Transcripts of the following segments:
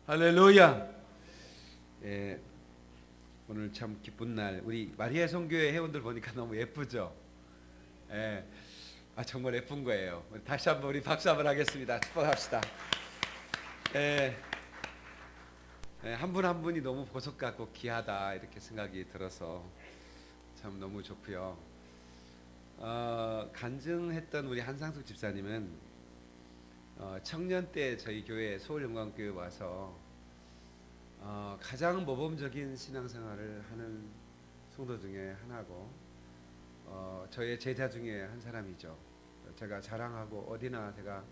할렐루야. 예, 오늘 참 기쁜 날. 우리 마리아 성교회 회원들 보니까 너무 예쁘죠. 예, 정말 예쁜 거예요. 다시 한번 우리 박수 한번 하겠습니다. 축복합시다. 예, 한 분 한 분이 너무 보석 같고 귀하다 이렇게 생각이 들어서 참 너무 좋고요. 간증했던 우리 한상숙 집사님은 청년 때 저희 교회 서울영광교회 와서 가장 모범적인 신앙생활을 하는 성도 중에 하나고 저의 제자 중에 한 사람이죠. 제가 자랑하고 어디나 제가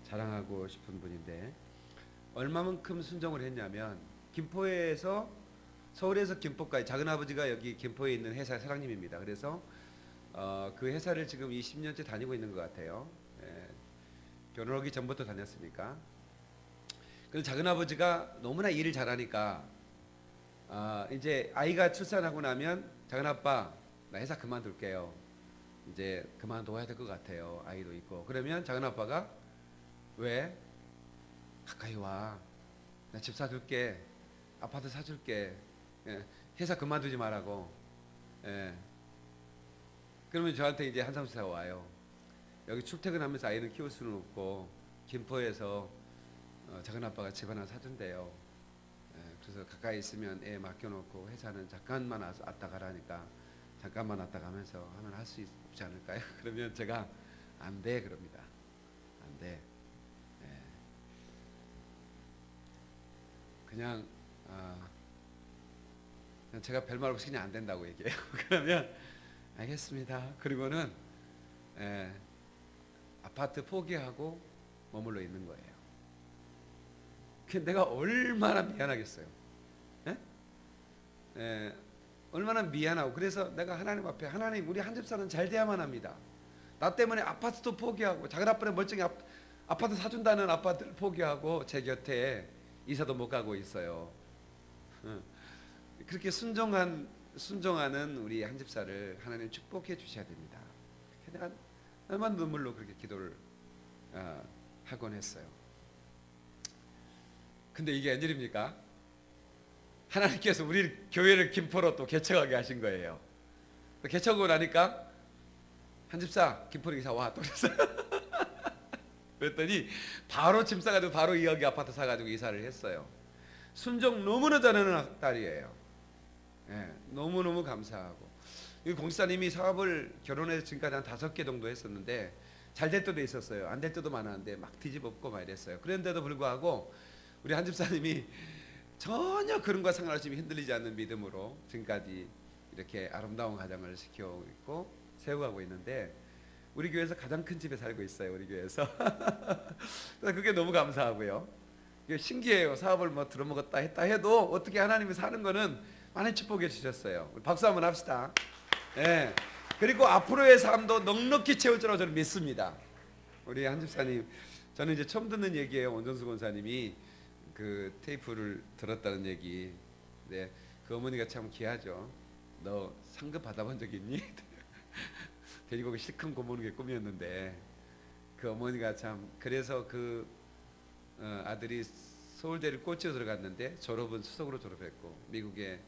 자랑하고 싶은 분인데 얼마만큼 순종을 했냐면 김포에서 서울에서 김포까지 작은아버지가 여기 김포에 있는 회사 사장님입니다. 그래서 그 회사를 지금 20년째 다니고 있는 것 같아요. 예, 결혼하기 전부터 다녔으니까. 그래서 작은아버지가 너무나 일을 잘하니까 이제 아이가 출산하고 나면 작은아빠 나 회사 그만둘게요. 이제 그만둬야 될 것 같아요. 아이도 있고. 그러면 작은아빠가 왜? 가까이 와. 나 집 사줄게. 아파트 사줄게. 예, 회사 그만두지 말라고. 예. 그러면 저한테 이제 한상수가 와요. 여기 출퇴근하면서 아이를 키울 수는 없고 김포에서 작은아빠가 집 하나 사준대요. 예, 그래서 가까이 있으면 애 맡겨놓고 회사는 잠깐만 왔다 가라니까 잠깐만 왔다 가면서 하면 할 수 있지 않을까요? 그러면 제가 안 돼 그럽니다. 안 돼. 예. 그냥 제가 별말 없이 그냥 안 된다고 얘기해요. 그러면 알겠습니다. 그리고는 아파트 포기하고 머물러 있는 거예요. 내가 얼마나 미안하겠어요. 얼마나 미안하고. 그래서 내가 하나님 앞에 하나님 우리 한 집사는 잘 돼야만 합니다. 나 때문에 아파트도 포기하고 작은아빠는 멀쩡히 아파트 사준다는 아파트를 포기하고 제 곁에 이사도 못 가고 있어요. 그렇게 순종하는 우리 한 집사를 하나님 축복해 주셔야 됩니다. 내가 얼마나 눈물로 그렇게 기도를 하곤 했어요. 근데 이게 웬일입니까? 하나님께서 우리 교회를 김포로 또 개척하게 하신 거예요. 개척하고 나니까 한 집사 김포로 이사 와 또 그랬어요. 그랬더니 바로 짐 싸가지고 바로 여기 아파트 사가지고 이사를 했어요. 순종 너무나 잘하는 딸이에요. 예, 너무너무 감사하고. 이 공사님이 사업을 결혼해서 지금까지 한 5개 정도 했었는데 잘 될 때도 있었어요. 안 될 때도 많았는데 막 뒤집어엎고 막 이랬어요. 그런데도 불구하고 우리 한 집사님이 전혀 그런 거 상관없이 흔들리지 않는 믿음으로 지금까지 이렇게 아름다운 가정을 지켜오고 있고 세워가고 있는데 우리 교회에서 가장 큰 집에 살고 있어요. 우리 교회에서. 그래서 그게 너무 감사하고요. 이게 신기해요. 사업을 뭐 들어먹었다 했다 해도 어떻게 하나님이 사는 거는 많이 축복해 주셨어요. 우리 박수 한번 합시다. 예. 그리고 앞으로의 삶도 넉넉히 채울 줄로 저는 믿습니다. 우리 한 집사님, 저는 이제 처음 듣는 얘기예요. 원정수 권사님이 그 테이프를 들었다는 얘기. 네, 그 어머니가 참 귀하죠. 너 상급 받아본 적 있니? 돼지고기 실컷 구워먹는 게 꿈이었는데 그 어머니가 참. 그래서 그 아들이 서울대를 꽂혀 들어갔는데 졸업은 수석으로 졸업했고 미국의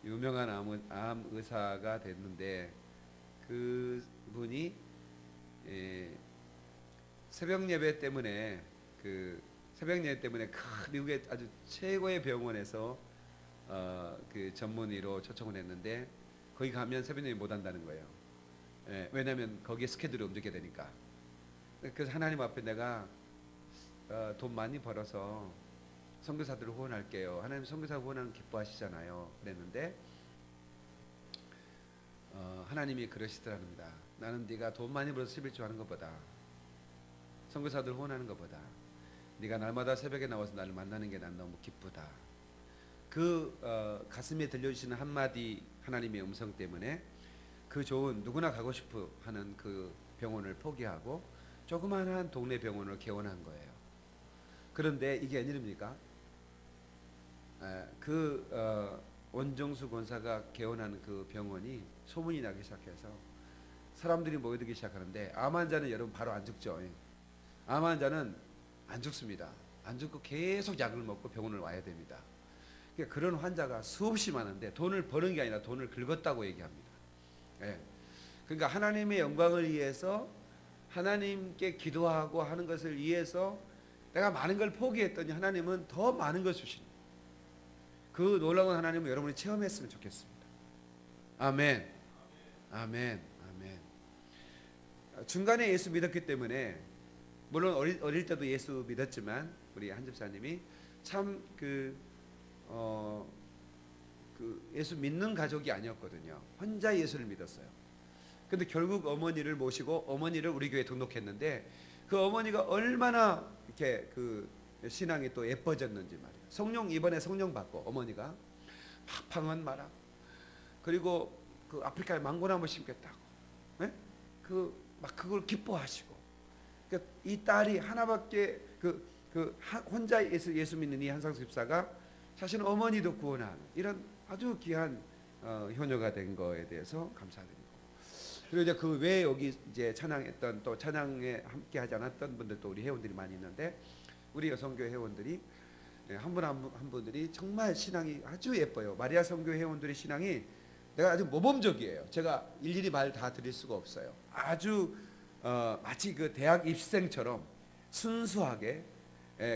유명한 암 의사가 됐는데 그 분이 새벽 예배 때문에 미국의 아주 최고의 병원에서 그 전문의로 초청을 했는데 거기 가면 새벽 예배 못 한다는 거예요. 왜냐하면 거기에 스케줄이 움직여야 되니까. 그래서 하나님 앞에 내가 돈 많이 벌어서 선교사들을 후원할게요. 하나님 선교사 후원하는 기뻐하시잖아요. 그랬는데 하나님이 그러시더랍니다. 나는 네가 돈 많이 벌어서 11조 하는 것보다 선교사들 후원하는 것보다 네가 날마다 새벽에 나와서 나를 만나는 게 난 너무 기쁘다. 그 가슴에 들려주시는 한마디 하나님의 음성 때문에 그 좋은 누구나 가고 싶어 하는 그 병원을 포기하고 조그마한 동네 병원을 개원한 거예요. 그런데 이게 웬일입니까? 원정수 권사가 개원하는 그 병원이 소문이 나기 시작해서 사람들이 모여들기 시작하는데 암 환자는 여러분 바로 안 죽죠. 암 환자는 안 죽습니다. 안 죽고 계속 약을 먹고 병원을 와야 됩니다. 그러니까 그런 환자가 수없이 많은데 돈을 버는 게 아니라 돈을 긁었다고 얘기합니다. 예. 그러니까 하나님의 영광을 위해서 하나님께 기도하고 하는 것을 위해서 내가 많은 걸 포기했더니 하나님은 더 많은 걸 주십니다. 그 놀라운 하나님을 여러분이 체험했으면 좋겠습니다. 아멘. 아멘. 아멘. 중간에 예수 믿었기 때문에 물론 어릴 때도 예수 믿었지만 우리 한 집사님이 참 예수 믿는 가족이 아니었거든요. 혼자 예수를 믿었어요. 근데 결국 어머니를 모시고 어머니를 우리 교회에 등록했는데 그 어머니가 얼마나 이렇게 신앙이 또 예뻐졌는지 말이에요. 이번에 성령 받고 어머니가 방언 말하고 그리고 아프리카에 망고나무 심겠다고, 네? 그걸 기뻐하시고, 그러니까 이 딸이 하나밖에 혼자 예수 믿는 이 한상수 집사가 사실은 어머니도 구원하는 이런 아주 귀한 효녀가 된 거에 대해서 감사드립니다. 그리고 이제 그 외에 여기 이제 찬양했던 또 찬양에 함께 하지 않았던 분들도 우리 회원들이 많이 있는데 우리 여성교회 회원들이 한 분 한 분들이 정말 신앙이 아주 예뻐요. 마리아 성교회 회원들의 신앙이 내가 아주 모범적이에요. 제가 일일이 말 다 드릴 수가 없어요. 아주 마치 대학 입시생처럼 순수하게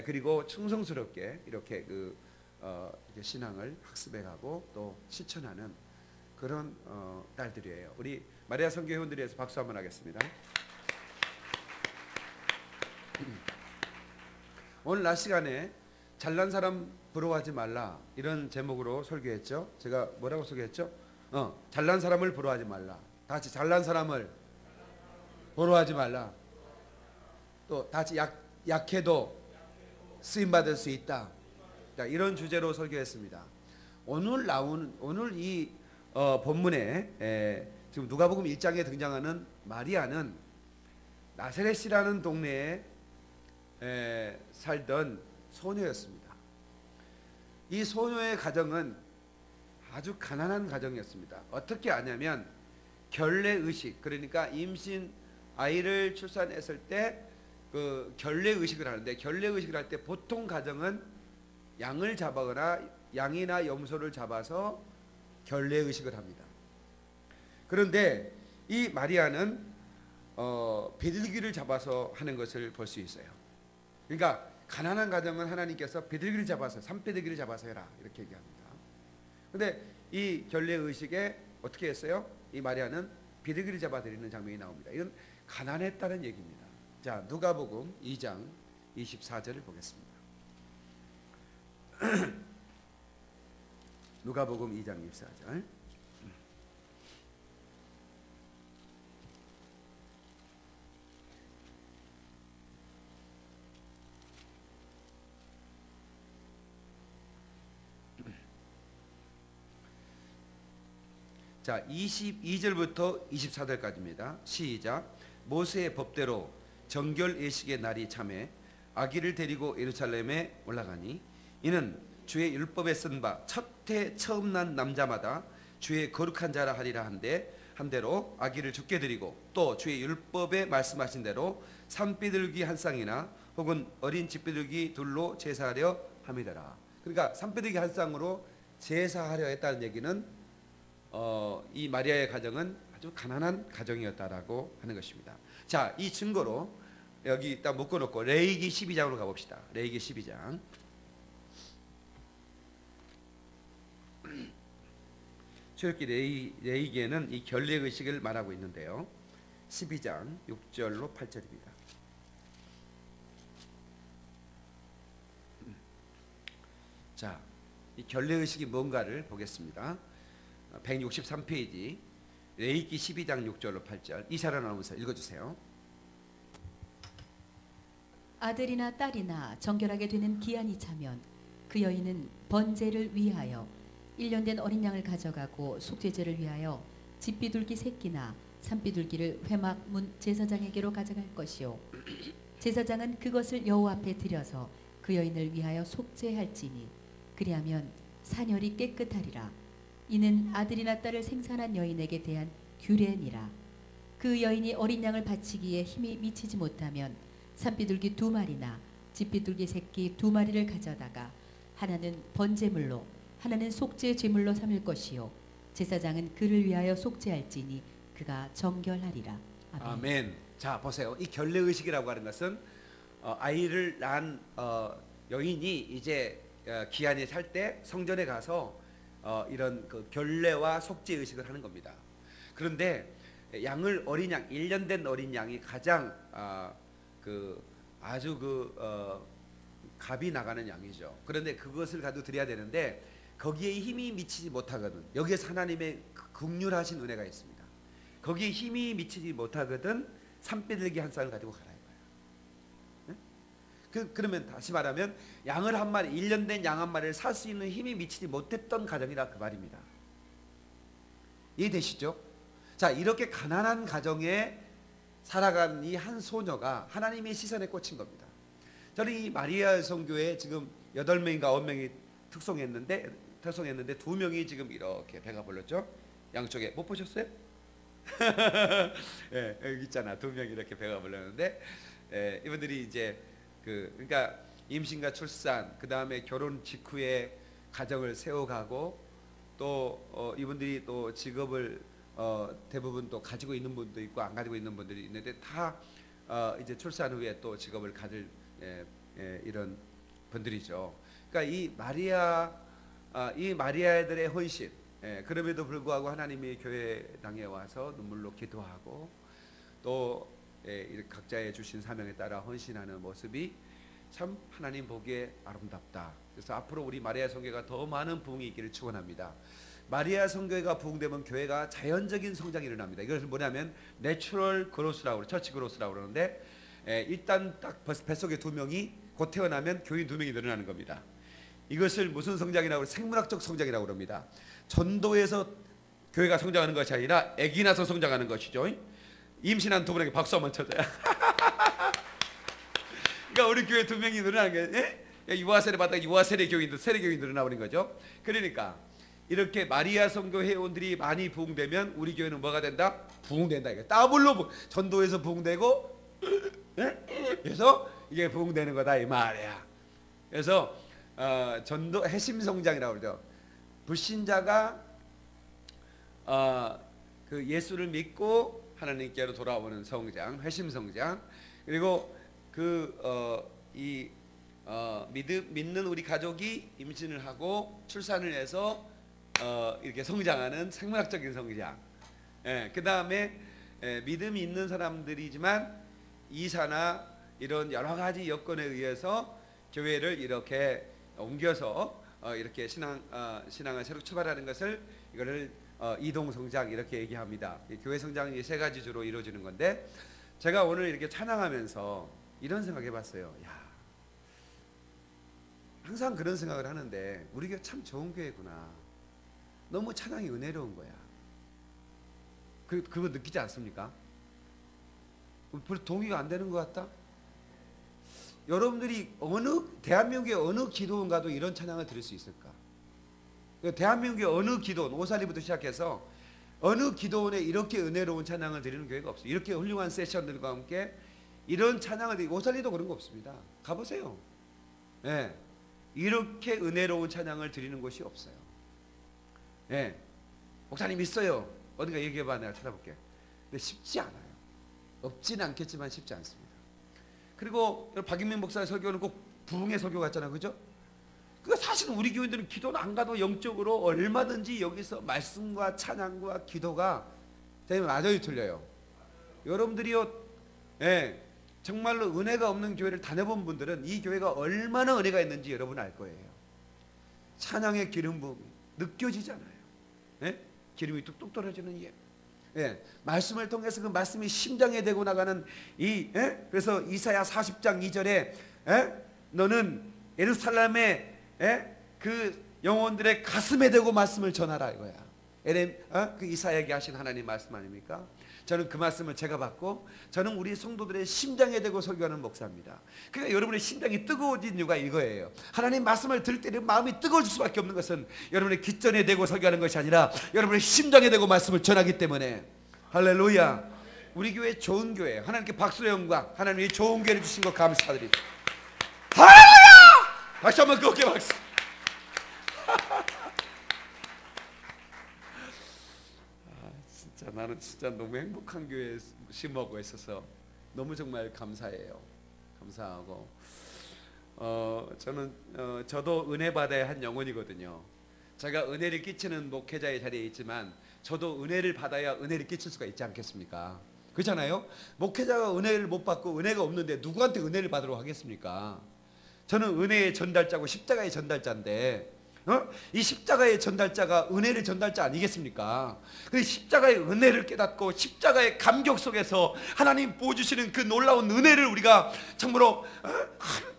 그리고 충성스럽게 이렇게 이렇게 신앙을 학습해가고 또 실천하는 그런 딸들이에요. 우리 마리아 성교 회원들에 대해서 박수 한번 하겠습니다. 오늘 낮 시간에 잘난 사람 부러워하지 말라 이런 제목으로 설교했죠. 제가 뭐라고 소개했죠? 잘난 사람을 부러워하지 말라. 다 같이 잘난 사람을 부러워하지 말라. 또 다 같이 약해도 쓰임받을 수 있다. 자, 이런 주제로 설교했습니다. 오늘 이 본문에 지금 누가복음 1장에 등장하는 마리아는 나사렛이라는 동네에 살던 소녀였습니다. 이 소녀의 가정은 아주 가난한 가정이었습니다. 어떻게 아냐면 결례의식, 그러니까 임신 아이를 출산했을 때 결례의식을 하는데, 결례의식을 할 때 보통 가정은 양을 잡아거나 양이나 염소를 잡아서 결례의식을 합니다. 그런데 이 마리아는 비둘기를 잡아서 하는 것을 볼 수 있어요. 그러니까 가난한 가정은 하나님께서 비둘기를 잡아서, 산비둘기를 잡아서 해라 이렇게 얘기합니다. 그런데 이 결례의식에 어떻게 했어요? 이 마리아는 비둘기를 잡아 드리는 장면이 나옵니다. 이건 가난했다는 얘기입니다. 자, 누가복음 2장 24절을 보겠습니다. 누가복음 2장 24절. 자, 22절부터 24절까지입니다. 시작. 모세의 법대로 정결 예식의 날이 참에 아기를 데리고 예루살렘에 올라가니 이는 주의 율법에 쓴 바 첫 해 처음 난 남자마다 주의 거룩한 자라 하리라 한 대로 아기를 죽게 드리고 또 주의 율법에 말씀하신 대로 산비둘기 한 쌍이나 혹은 어린 집비둘기 둘로 제사하려 함이더라. 그러니까 산비둘기 한 쌍으로 제사하려 했다는 얘기는 이 마리아의 가정은 아주 가난한 가정이었다라고 하는 것입니다. 자, 이 증거로 여기 일단 묶어놓고 레위기 12장으로 가봅시다. 레위기 12장. 출애굽기 레위기에는 이 결례의식을 말하고 있는데요. 12장 6절로 8절입니다. 자, 이 결례의식이 뭔가를 보겠습니다. 163페이지 레위기 12장 6절로 8절 이사라 나오면서 읽어주세요. 아들이나 딸이나 정결하게 되는 기한이 차면 그 여인은 번제를 위하여 1년 된 어린 양을 가져가고 속죄제를 위하여 집비둘기 새끼나 산비둘기를 회막 문 제사장에게로 가져갈 것이요 제사장은 그것을 여호와 앞에 드려서 그 여인을 위하여 속죄할지니 그리하면 사녀리 깨끗하리라. 이는 아들이나 딸을 생산한 여인에게 대한 규례니라. 그 여인이 어린 양을 바치기에 힘이 미치지 못하면 산비둘기 2마리나 집비둘기 새끼 2마리를 가져다가 하나는 번제물로 하나는 속죄 제물로 삼을 것이요 제사장은 그를 위하여 속죄할지니 그가 정결하리라. 아멘. 아멘. 자 보세요. 이 결례 의식이라고 하는 것은 아이를 낳은 여인이 이제 기한이 살 때 성전에 가서 이런 그 결례와 속죄 의식을 하는 겁니다. 그런데 양을 어린 양 1년 된 어린 양이 가장 아주 값이 나가는 양이죠. 그런데 그것을 가지고 드려야 되는데 거기에 힘이 미치지 못하거든. 여기에서 하나님의 긍휼하신 은혜가 있습니다. 거기에 힘이 미치지 못하거든 산비둘기 한 쌍을 가지고 가라 이거예요. 네? 그러면 다시 말하면 양을 한 마리 1년 된 양 한 마리를 살 수 있는 힘이 미치지 못했던 가정이라 그 말입니다. 이해되시죠? 자, 이렇게 가난한 가정에 살아간 이 한 소녀가 하나님의 시선에 꽂힌 겁니다. 저는 이 마리아 성교에 지금 8명인가 9명이 특송했는데 2명이 지금 이렇게 배가 불렀죠. 양쪽에 못 보셨어요? 예, 여기 있잖아. 2명이 이렇게 배가 불렀는데 이분들이 이제 그러니까 임신과 출산, 그 다음에 결혼 직후에 가정을 세워가고 또 이분들이 또 직업을 대부분 또 가지고 있는 분도 있고 안 가지고 있는 분들이 있는데 다 이제 출산 후에 또 직업을 가질 이런 분들이죠. 그러니까 이 마리아들의 헌신, 그럼에도 불구하고 하나님의 교회당에 와서 눈물로 기도하고 또 각자의 주신 사명에 따라 헌신하는 모습이 참 하나님 보기에 아름답다. 그래서 앞으로 우리 마리아 성교가 더 많은 부흥이 있기를 축원합니다. 마리아 성교회가 부흥되면 교회가 자연적인 성장이 일어납니다. 이것은 뭐냐면 내추럴 그로스라고 그래요. 처치 그로스라고 그러는데 일단 딱 뱃속에 2명이 곧 태어나면 교인 2명이 늘어나는 겁니다. 이것을 무슨 성장이라고 그래요? 생물학적 성장이라고 그럽니다. 전도에서 교회가 성장하는 것이 아니라 아기 나서 성장하는 것이죠. 임신한 2분에게 박수 한번 쳐줘요. 그러니까 우리 교회 2명이 늘어나는 게 유아세례 받다가 유아세례 교인들 세례 교인 늘어나버린 거죠. 그러니까 이렇게 마리아 성교 회원들이 많이 부흥되면 우리 교회는 뭐가 된다? 부흥된다. 이게 더블로 전도에서 부흥되고 그래서 이게 부흥되는 거다 이 말이야. 그래서 전도 핵심 성장이라고 그러죠. 불신자가 그 예수를 믿고 하나님께로 돌아오는 성장, 핵심 성장. 그리고 믿는 우리 가족이 임신을 하고 출산을 해서 이렇게 성장하는 생물학적인 성장. 그 다음에 믿음이 있는 사람들이지만 이사나 이런 여러 가지 여건에 의해서 교회를 이렇게 옮겨서 이렇게 신앙을 새로 출발하는 것을 이거를 이동 성장 이렇게 얘기합니다. 교회 성장이 3가지 주로 이루어지는 건데 제가 오늘 이렇게 찬양하면서 이런 생각해봤어요. 야, 항상 그런 생각을 하는데 우리 교회 참 좋은 교회구나. 너무 찬양이 은혜로운 거야. 그거 느끼지 않습니까? 별로 동의가 안 되는 것 같다? 여러분들이 대한민국의 어느 기도원 가도 이런 찬양을 들을 수 있을까? 대한민국의 어느 기도원, 오사리부터 시작해서 어느 기도원에 이렇게 은혜로운 찬양을 드리는 교회가 없어요. 이렇게 훌륭한 세션들과 함께 이런 찬양을 드리고, 오사리도 그런 거 없습니다. 가보세요. 네. 이렇게 은혜로운 찬양을 드리는 곳이 없어요. 네. 목사님 있어요. 어딘가 얘기해봐. 내가 찾아볼게. 근데 쉽지 않아요. 없지는 않겠지만 쉽지 않습니다. 그리고 박인민 목사의 설교는 꼭 부흥의 설교 같잖아요. 그죠? 그러니까 사실은 우리 교인들은 기도는 안 가도 영적으로 얼마든지 여기서 말씀과 찬양과 기도가 되면 아주 틀려요. 여러분들이요, 예, 정말로 은혜가 없는 교회를 다녀본 분들은 이 교회가 얼마나 은혜가 있는지 여러분 알 거예요. 찬양의 기름 부음이 느껴지잖아요. 예? 기름이 뚝뚝 떨어지는 예. 예, 말씀을 통해서 그 말씀이 심장에 대고 나가는 그래서 이사야 40장 2절에 너는 예루살렘의 그 영혼들의 가슴에 대고 말씀을 전하라 이거야. 그 이사야에게 하신 하나님 말씀 아닙니까? 저는 그 말씀을 제가 받고 저는 우리 성도들의 심장에 대고 설교하는 목사입니다. 그러니까 여러분의 심장이 뜨거워진 이유가 이거예요. 하나님 말씀을 들을 때 마음이 뜨거워질 수밖에 없는 것은 여러분의 귓전에 대고 설교하는 것이 아니라 여러분의 심장에 대고 말씀을 전하기 때문에. 할렐루야. 우리 교회 좋은 교회, 하나님께 박수의 영광, 하나님이 좋은 교회를 주신 것 감사드립니다. 할렐루야! 박수 한번 끄게 박수. 진짜 나는 진짜 너무 행복한 교회에 심어고 있어서 너무 정말 감사해요. 감사하고 저는 저도 은혜 받아야 한 영혼이거든요. 제가 은혜를 끼치는 목회자의 자리에 있지만 저도 은혜를 받아야 은혜를 끼칠 수가 있지 않겠습니까? 그렇잖아요. 목회자가 은혜를 못 받고 은혜가 없는데 누구한테 은혜를 받으러 하겠습니까? 저는 은혜의 전달자고 십자가의 전달자인데 이 십자가의 전달자가 은혜를 전달자 아니겠습니까? 그 십자가의 은혜를 깨닫고 십자가의 감격 속에서 하나님 부어주시는 그 놀라운 은혜를 우리가 참으로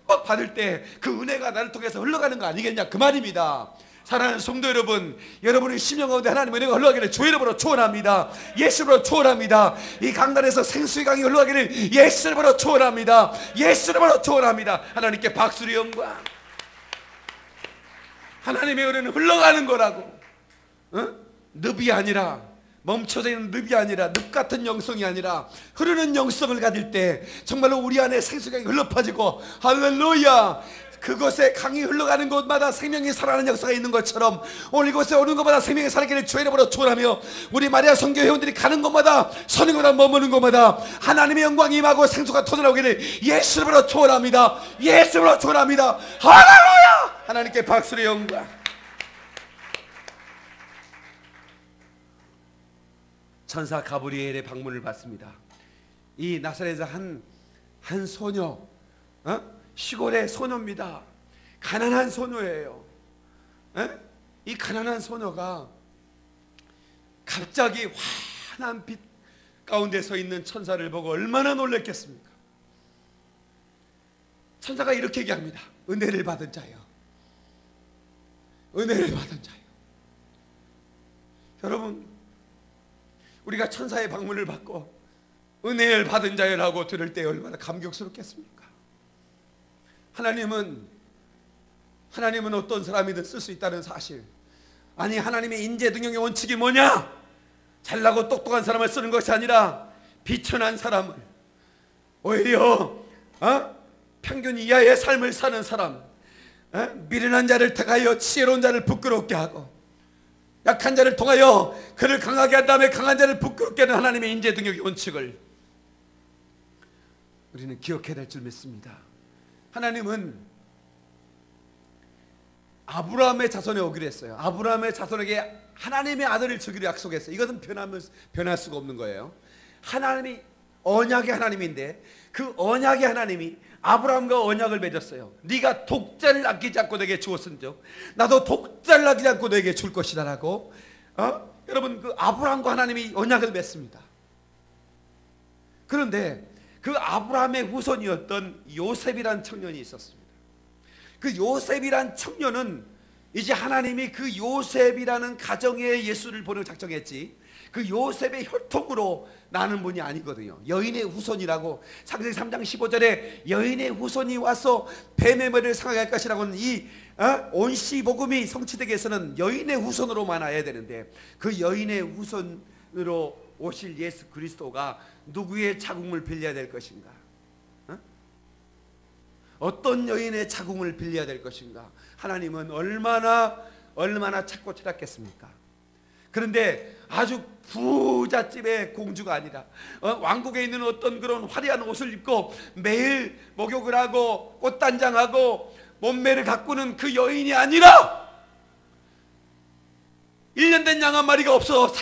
흠뻑 받을 때 그 은혜가 나를 통해서 흘러가는 거 아니겠냐 그 말입니다. 사랑하는 성도 여러분, 여러분의 심령 가운데 하나님의 은혜가 흘러가기를 주 이름으로 축원합니다. 예수 이름으로 축원합니다. 이 강단에서 생수의 강이 흘러가기를 예수 이름으로 축원합니다. 예수 이름으로 축원합니다. 하나님께 박수를 영광. 하나님의 은혜는 흘러가는 거라고. 늪이 아니라, 멈춰져 있는 늪이 아니라, 늪 같은 영성이 아니라 흐르는 영성을 가질 때 정말로 우리 안에 생수강이 흘러퍼지고, 할렐루야, 그곳에 강이 흘러가는 곳마다 생명이 살아나는 역사가 있는 것처럼 오늘 이곳에 오는 곳마다 생명이 살아가기를 주의 이름으로 축원하며, 우리 마리아 선교 회원들이 가는 곳마다 서는 곳마다 머무는 곳마다 하나님의 영광이 임하고 생수가 터져나오기를 예수 이름으로 축원합니다. 예수 이름으로 축원합니다. 할렐루야! 하나님께 박수의 영광. 천사 가브리엘의 방문을 받습니다. 이 나사렛에서 한 소녀, 시골의 소녀입니다. 가난한 소녀예요. 이 가난한 소녀가 갑자기 환한 빛 가운데 서 있는 천사를 보고 얼마나 놀랐겠습니까? 천사가 이렇게 얘기합니다. 은혜를 받은 자요, 은혜를 받은 자요. 여러분, 우리가 천사의 방문을 받고 은혜를 받은 자요라고 들을 때 얼마나 감격스럽겠습니까? 하나님은 어떤 사람이든 쓸 수 있다는 사실. 아니, 하나님의 인재 능력의 원칙이 뭐냐? 잘나고 똑똑한 사람을 쓰는 것이 아니라 비천한 사람을, 오히려 평균 이하의 삶을 사는 사람, 미련한 자를 택하여 지혜로운 자를 부끄럽게 하고, 약한 자를 통하여 그를 강하게 한 다음에 강한 자를 부끄럽게 하는 하나님의 인재 능력의 원칙을 우리는 기억해야 될 줄 믿습니다. 하나님은 아브라함의 자손에 오기로 했어요. 아브라함의 자손에게 하나님의 아들을 주기로 약속했어요. 이것은 변할 수가 없는 거예요. 하나님이 언약의 하나님인데 그 언약의 하나님이 아브라함과 언약을 맺었어요. 네가 독자를 아끼지 않고 내게 주었은즉 나도 독자를 아끼지 않고 내게 줄 것이다 라고. 여러분, 그 아브라함과 하나님이 언약을 맺습니다. 그런데 그 아브라함의 후손이었던 요셉이란 청년이 있었습니다. 그 요셉이란 청년은 이제 하나님이 그 요셉이라는 가정에 예수를 보내고 작정했지, 그 요셉의 혈통으로 나는 분이 아니거든요. 여인의 후손이라고 창세기 3장 15절에 여인의 후손이 와서 뱀의 머리를 상하게 할 것이라고는 이 온시 복음이 성취되기 위해서는 여인의 후손으로만 와야 되는데, 그 여인의 후손으로 오실 예수 그리스도가 누구의 자궁을 빌려야 될 것인가? 어떤 여인의 자궁을 빌려야 될 것인가? 하나님은 얼마나 찾고 찾았겠습니까? 그런데 아주 부잣집의 공주가 아니라 왕국에 있는 어떤 그런 화려한 옷을 입고 매일 목욕을 하고 꽃단장하고 몸매를 가꾸는 그 여인이 아니라 1년 된 양 한 마리가 없어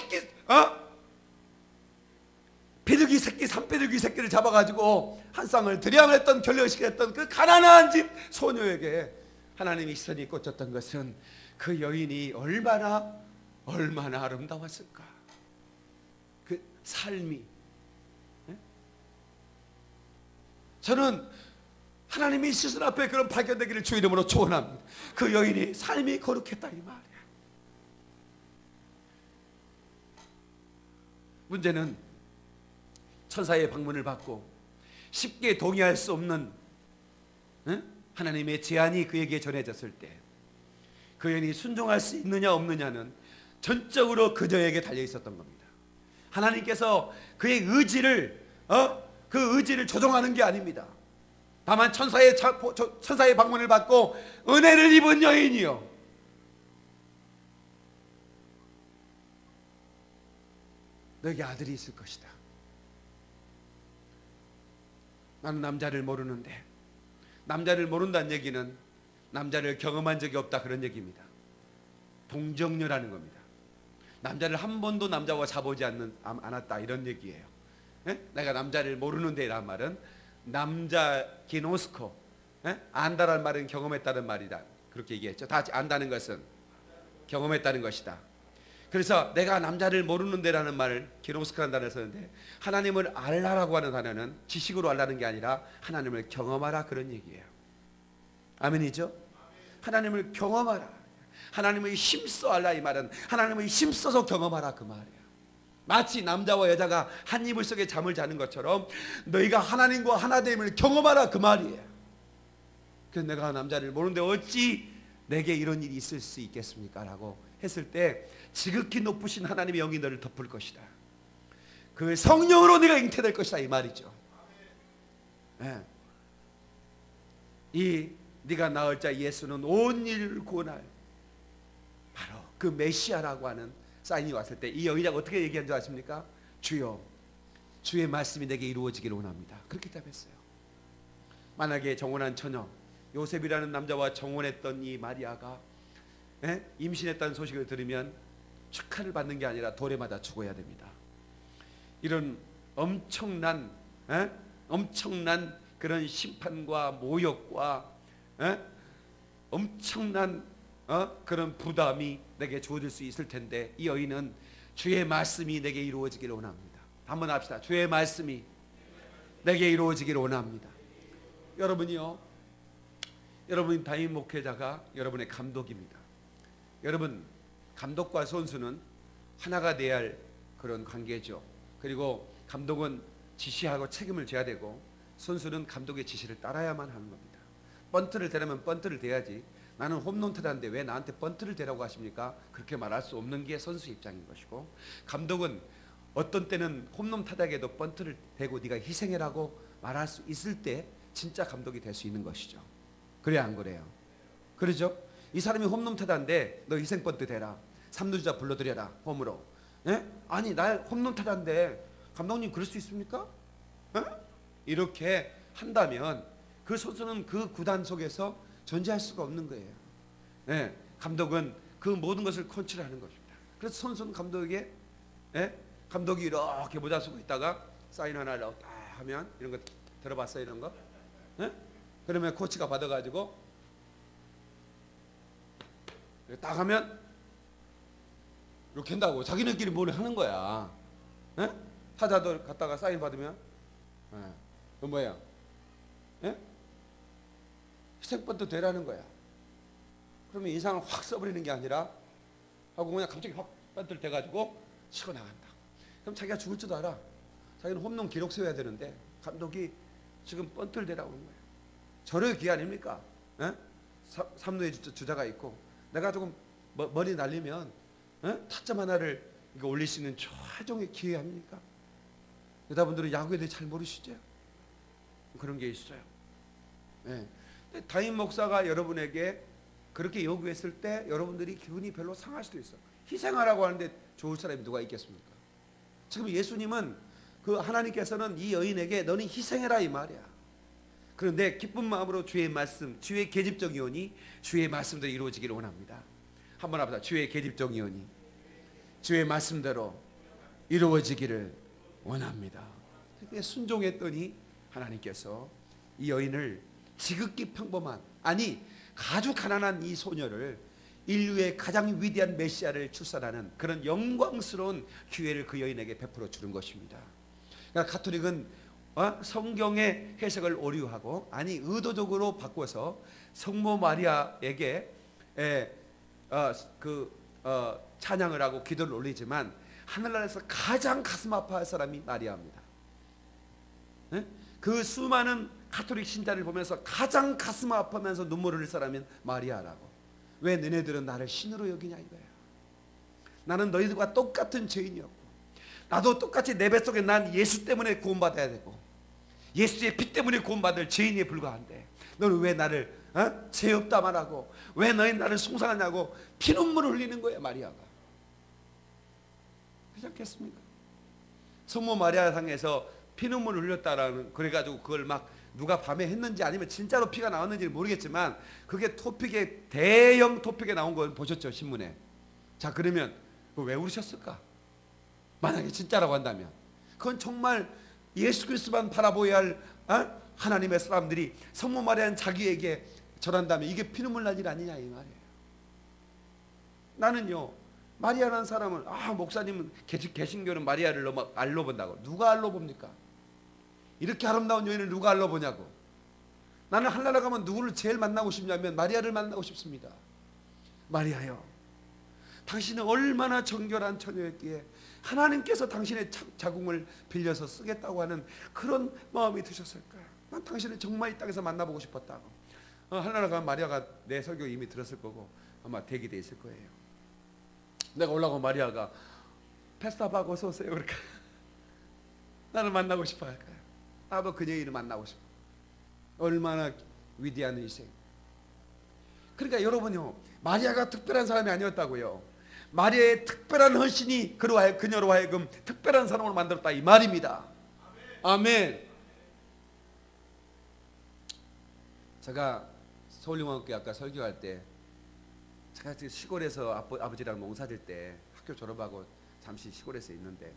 비둘기 새끼, 산비둘기 새끼를 잡아가지고 한 쌍을 드려야 했던 결례식을 했던 그 가난한 집 소녀에게 하나님이 시선이 꽂혔던 것은 그 여인이 얼마나 아름다웠을까. 그 삶이. 저는 하나님이 시선 앞에 그런 발견되기를 주 이름으로 축원합니다. 그 여인이 삶이 거룩했다 이 말이야. 문제는 천사의 방문을 받고 쉽게 동의할 수 없는 하나님의 제안이 그에게 전해졌을 때 그 여인이 순종할 수 있느냐 없느냐는 전적으로 그녀에게 달려 있었던 겁니다. 하나님께서 그의 의지를 그 의지를 조종하는 게 아닙니다. 다만 천사의 방문을 받고 은혜를 입은 여인이요, 너에게 아들이 있을 것이다. 나는 남자를 모르는데, 남자를 모른다는 얘기는 남자를 경험한 적이 없다, 그런 얘기입니다. 동정녀라는 겁니다. 남자를 한 번도 남자와 자보지 않았다, 이런 얘기예요. 에? 내가 남자를 모르는데 라는 말은 남자 기노스코, 안다라는 말은 경험했다는 말이다, 그렇게 얘기했죠. 다 안다는 것은 경험했다는 것이다. 그래서 내가 남자를 모르는데 라는 말을 기노스코라는 단어를 썼는데, 하나님을 알라라고 하는 단어는 지식으로 알라는 게 아니라 하나님을 경험하라, 그런 얘기예요. 아멘이죠? 하나님을 경험하라, 하나님을 힘써 알라, 이 말은 하나님을 힘써서 경험하라, 그 말이에요. 마치 남자와 여자가 한 이불 속에 잠을 자는 것처럼 너희가 하나님과 하나됨을 경험하라, 그 말이에요. 그래서 내가 남자를 모르는데 어찌 내게 이런 일이 있을 수 있겠습니까? 라고 했을 때 지극히 높으신 하나님의 영이 너를 덮을 것이다, 그 성령으로 네가 잉태될 것이다, 이 말이죠. 네. 이 네가 낳을 자 예수는 온 인류를 구원할 바로 그 메시아라고 하는 사인이 왔을 때 이 여인이 어떻게 얘기한 줄 아십니까? 주여, 주의 말씀이 내게 이루어지기를 원합니다, 그렇게 답했어요. 만약에 정혼한 처녀 요셉이라는 남자와 정혼했던 이 마리아가 임신했다는 소식을 들으면 축하를 받는 게 아니라 돌에 맞아 죽어야 됩니다. 이런 엄청난 그런 심판과 모욕과 엄청난 그런 부담이 내게 주어질 수 있을 텐데, 이 여인은 주의 말씀이 내게 이루어지기를 원합니다. 한번 합시다. 주의 말씀이 내게 이루어지기를 원합니다. 여러분이요, 여러분 담임 목회자가 여러분의 감독입니다. 여러분, 감독과 선수는 하나가 돼야 할 그런 관계죠. 그리고 감독은 지시하고 책임을 져야 되고, 선수는 감독의 지시를 따라야만 하는 겁니다. 번트를 대려면 번트를 대야지, 나는 홈런 타자인데 왜 나한테 번트를 대라고 하십니까? 그렇게 말할 수 없는 게 선수 입장인 것이고, 감독은 어떤 때는 홈런 타자에게도 번트를 대고 네가 희생해라고 말할 수 있을 때 진짜 감독이 될 수 있는 것이죠. 그래야 안 그래요? 그러죠? 이 사람이 홈런 타자인데 너 희생 번트 대라, 3루주자 불러들여라 홈으로. 아니 나 홈런 타자인데 감독님 그럴 수 있습니까? 이렇게 한다면 그 선수는 그 구단 속에서 존재할 수가 없는 거예요. 감독은 그 모든 것을 컨트롤하는 것입니다. 그래서 선수는 감독에게, 감독이 이렇게 모자 쓰고 있다가 사인 하나 딱 하면, 이런 거 들어봤어요, 이런 거? 그러면 코치가 받아가지고 딱 하면 이렇게 한다고 자기네끼리 뭘 하는 거야. 타자도 갔다가 사인 받으면 그건 뭐야? 희생번트 되라는 거야. 그러면 인상을 확 써버리는 게 아니라 하고 그냥 갑자기 확 번트를 대가지고 치고 나간다. 그럼 자기가 죽을 줄도 알아. 자기는 홈런 기록 세워야 되는데 감독이 지금 번트를 대라고 하는 거야. 저럴 기회 아닙니까? 3루에 주자가 있고 내가 조금 머리 날리면 타점 하나를 올릴 수 있는 최종의 기회 아닙니까? 여러분들은 야구에 대해 잘 모르시죠? 그런 게 있어요. 담임 목사가 여러분에게 그렇게 요구했을 때 여러분들이 기분이 별로 상할 수도 있어. 희생하라고 하는데 좋을 사람이 누가 있겠습니까? 지금 예수님은 그 하나님께서는 이 여인에게 너는 희생해라 이 말이야. 그런데 기쁜 마음으로 주의 말씀, 주의 계집적 의원이 주의 말씀대로 이루어지기를 원합니다. 한번 합시다. 주의 계집적 의원이 주의 말씀대로 이루어지기를 원합니다. 순종했더니 하나님께서 이 여인을 지극히 평범한, 아니 아주 가난한 이 소녀를 인류의 가장 위대한 메시아를 출산하는 그런 영광스러운 기회를 그 여인에게 베풀어 주는 것입니다. 그러니까 가톨릭은 성경의 해석을 오류하고, 아니 의도적으로 바꿔서 성모 마리아에게 찬양을 하고 기도를 올리지만 하늘나라에서 가장 가슴 아파할 사람이 마리아입니다. 그 수많은 가톨릭 신자를 보면서 가장 가슴 아파하면서 눈물을 흘릴 사람은 마리아라고. 왜 너네들은 나를 신으로 여기냐 이거야. 나는 너희들과 똑같은 죄인이었고 나도 똑같이 내 뱃속에 난 예수 때문에 구원받아야 되고 예수의 피 때문에 구원받을 죄인에 불과한데 너는 왜 나를 죄 없다 말하고 왜 너희 나를 숭상하냐고 피눈물을 흘리는 거야 마리아가. 그렇지 않겠습니까? 성모 마리아 상에서 피눈물을 흘렸다라는, 그래가지고 그걸 막 누가 밤에 했는지 아니면 진짜로 피가 나왔는지 모르겠지만 그게 토픽에, 대형 토픽에 나온 걸 보셨죠, 신문에. 자, 그러면 왜 울으셨을까? 만약에 진짜라고 한다면 그건 정말 예수 그리스도만 바라보아야 할 하나님의 사람들이 성모 마리아는 자기에게 절한다면 이게 피눈물 날 일 아니냐 이 말이에요. 나는요, 마리아라는 사람은 목사님은 개신교는 마리아를 너무 알로 본다고. 누가 알로 봅니까? 이렇게 아름다운 여인을 누가 알로 보냐고. 나는 하늘나라 가면 누구를 제일 만나고 싶냐면 마리아를 만나고 싶습니다. 마리아요, 당신은 얼마나 정결한 처녀였기에 하나님께서 당신의 자궁을 빌려서 쓰겠다고 하는 그런 마음이 드셨을까? 난 당신을 정말 이 땅에서 만나보고 싶었다고. 하늘나라 가면 마리아가 내 설교 이미 들었을 거고 아마 대기돼 있을 거예요. 내가 올라가고 마리아가 패스타박 어서 오세요 그러니까 나를 만나고 싶어 할까요? 나도 그 여인을 만나고 싶어. 얼마나 위대한 희생. 그러니까 여러분요, 마리아가 특별한 사람이 아니었다고요. 마리아의 특별한 헌신이 그녀로 하여금 특별한 사람으로 만들었다 이 말입니다. 아멘. 제가 서울용화국교회 아까 설교할 때 제가 시골에서 아버지랑 농사질 때 학교 졸업하고 잠시 시골에서 있는데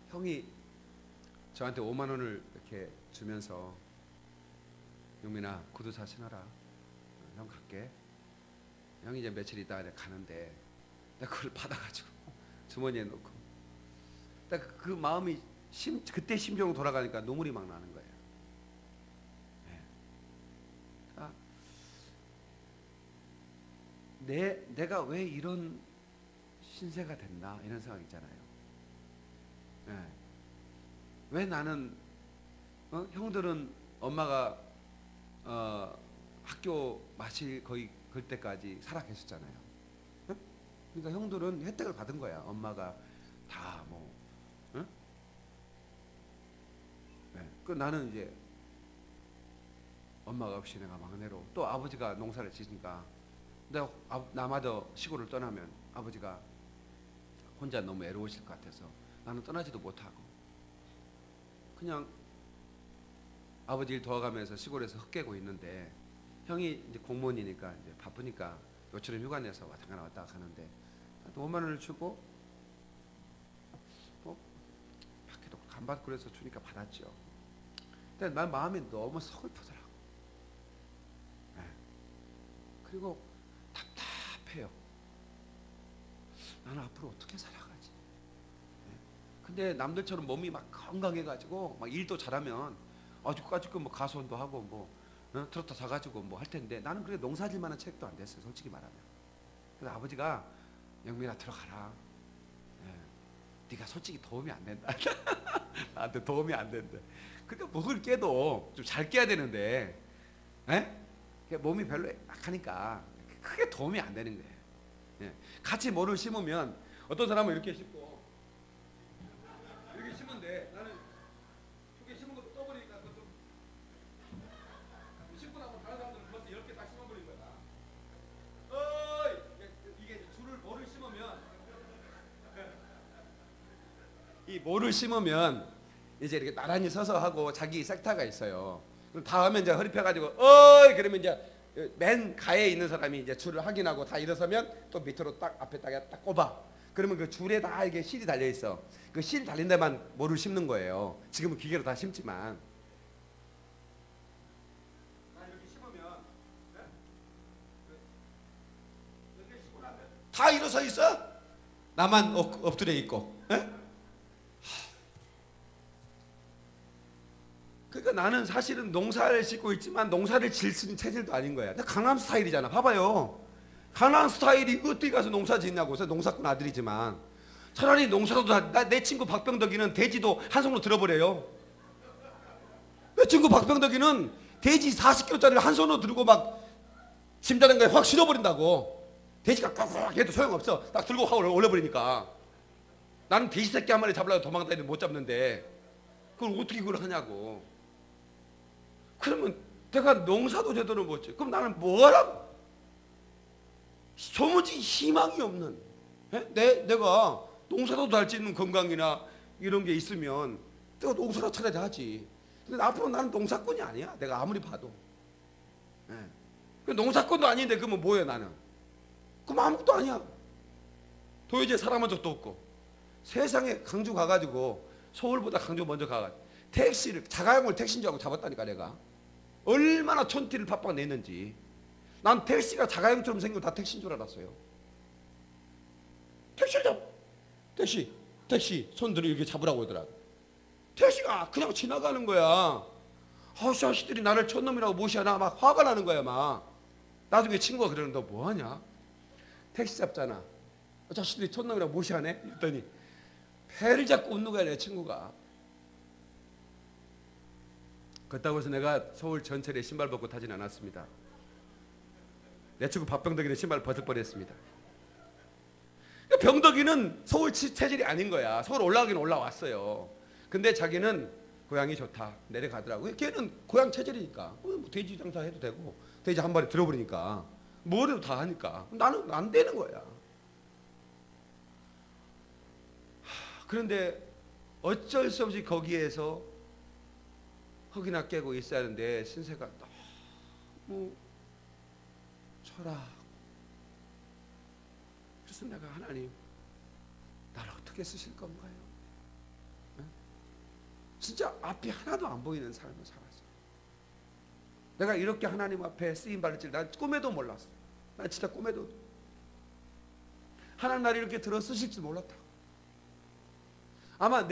형이 저한테 5만 원을 이렇게 주면서 용민아 구두 사 신어라. 형 갈게. 형이 이제 며칠 있다가 가는데 내가 그걸 받아가지고 주머니에 넣고 그 마음이 그때 심정으로 돌아가니까 눈물이 막 나는 거예요. 내가 왜 이런 신세가 됐나 이런 생각 있잖아요. 왜 나는 형들은 엄마가 학교 마칠 거의 그때까지 살아 계셨잖아요. 그러니까 형들은 혜택을 받은 거야. 엄마가 다 뭐. 그 나는 이제 엄마가 없이 내가 막내로, 또 아버지가 농사를 지니까 내가 나마저 시골을 떠나면 아버지가 혼자 너무 애로우실 것 같아서 나는 떠나지도 못하고 그냥 아버지 일 도와가면서 시골에서 헛개고 있는데 형이 이제 공무원이니까 이제 바쁘니까 요처럼 휴가 내서 잠깐 왔다 가는데 5만 원을 주고 밖에도 간받고 그래서 주니까 받았죠. 근데 난 마음이 너무 서글프더라고. 그리고 답답해요. 나는 앞으로 어떻게 살아가지? 근데 남들처럼 몸이 막 건강해가지고 막 일도 잘하면 아직까지 뭐 가수원도 하고 뭐 트로트 사가지고 뭐 할 텐데 나는 그래 농사질만한 체력도 안 됐어요, 솔직히 말하면. 그래서 아버지가 영민아 들어가라. 네가 솔직히 도움이 안 된다. 나한테 도움이 안 된대. 그러니까 목을 깨도 좀 잘 깨야 되는데, 몸이 별로 약하니까 크게 도움이 안 되는 거예요. 같이 모를 심으면 어떤 사람은 이렇게 심고 이렇게 심으면 돼. 나는 이렇게 심은 것도 떠버리니까 좀 심고 나면 다른 사람들은 벌써 10개 다 심어버린 거야. 이게 줄을 모를 심으면 이 모를 심으면 이제 이렇게 나란히 서서 하고 자기 섹터가 있어요. 그럼 다 하면 이제 허리 펴가지고 그러면 이제 맨 가에 있는 사람이 이제 줄을 확인하고 다 일어서면 또 밑으로 딱 앞에 딱 꼽아. 그러면 그 줄에 다 이게 실이 달려 있어. 그 실 달린 데만 모를 심는 거예요. 지금은 기계로 다 심지만. 이렇게 심으면 이렇게 심고 나면 다 일어서 있어. 나만 엎드려 있고. 그러니까 나는 사실은 농사를 짓고 있지만 농사를 질 수 있는 체질도 아닌 거야. 강남 스타일이잖아. 봐봐요. 강남 스타일이 어디 가서 농사 짓냐고. 그래서 농사꾼 아들이지만 차라리 농사도 내 친구 박병덕이는 돼지도 한 손으로 들어버려요. 내 친구 박병덕이는 돼지 40kg짜리를 한 손으로 들고 막 짐자전거에 확 실어버린다고. 돼지가 꽉꽉 해도 소용없어. 딱 들고 확 올려버리니까. 나는 돼지 새끼 한 마리 잡으려고 도망다니는데 못 잡는데 그걸 어떻게 그걸 하냐고. 그러면 내가 농사도 제대로 못 지어. 그럼 나는 뭐하라고? 도무지 희망이 없는, 내가 농사도 잘 짓는 건강이나 이런 게 있으면 내가 농사나 차라리 하지. 근데 앞으로 나는 농사꾼이 아니야. 내가 아무리 봐도. 농사꾼도 아닌데 그러면 뭐야 나는? 그럼 아무것도 아니야. 도저히 사람한 적도 없고. 세상에 강주 가가지고 서울보다 강주 먼저 가가지고 택시를 자가용을 택시인 줄 알고 잡았다니까 내가. 얼마나 촌티를 팍팍 냈는지. 난 택시가 자가용처럼 생기고 다 택시인 줄 알았어요. 택시를 잡. 택시 손들어 이렇게 잡으라고 하더라고. 택시가 그냥 지나가는 거야. 자식들이 나를 촌놈이라고 무시하나 막 화가 나는 거야 막. 나중에 친구가 그러는 너 뭐하냐? 택시 잡잖아. 자식들이 촌놈이라고 무시하네? 이랬더니 배를 잡고 웃는 거야 내 친구가. 그렇다고 해서 내가 서울 전철에 신발 벗고 타진 않았습니다. 내 친구 박병덕이는 신발 벗을 뻔했습니다. 병덕이는 서울 체질이 아닌 거야. 서울 올라가긴 올라왔어요. 근데 자기는 고향이 좋다 내려가더라고요. 걔는 고향 체질이니까 뭐 돼지 장사 해도 되고 돼지 한 마리 들어버리니까 뭐래도 다 하니까. 나는 안 되는 거야. 그런데 어쩔 수 없이 거기에서 흙이나 깨고 있어야 하는데 신세가 너무 초라하고. 그래서 내가 하나님 나를 어떻게 쓰실 건가요? 진짜 앞이 하나도 안 보이는 삶을 살았어. 내가 이렇게 하나님 앞에 쓰임 받을 줄 난 꿈에도 몰랐어. 난 진짜 꿈에도 하나님 나를 이렇게 들어 쓰실 줄 몰랐다. 아마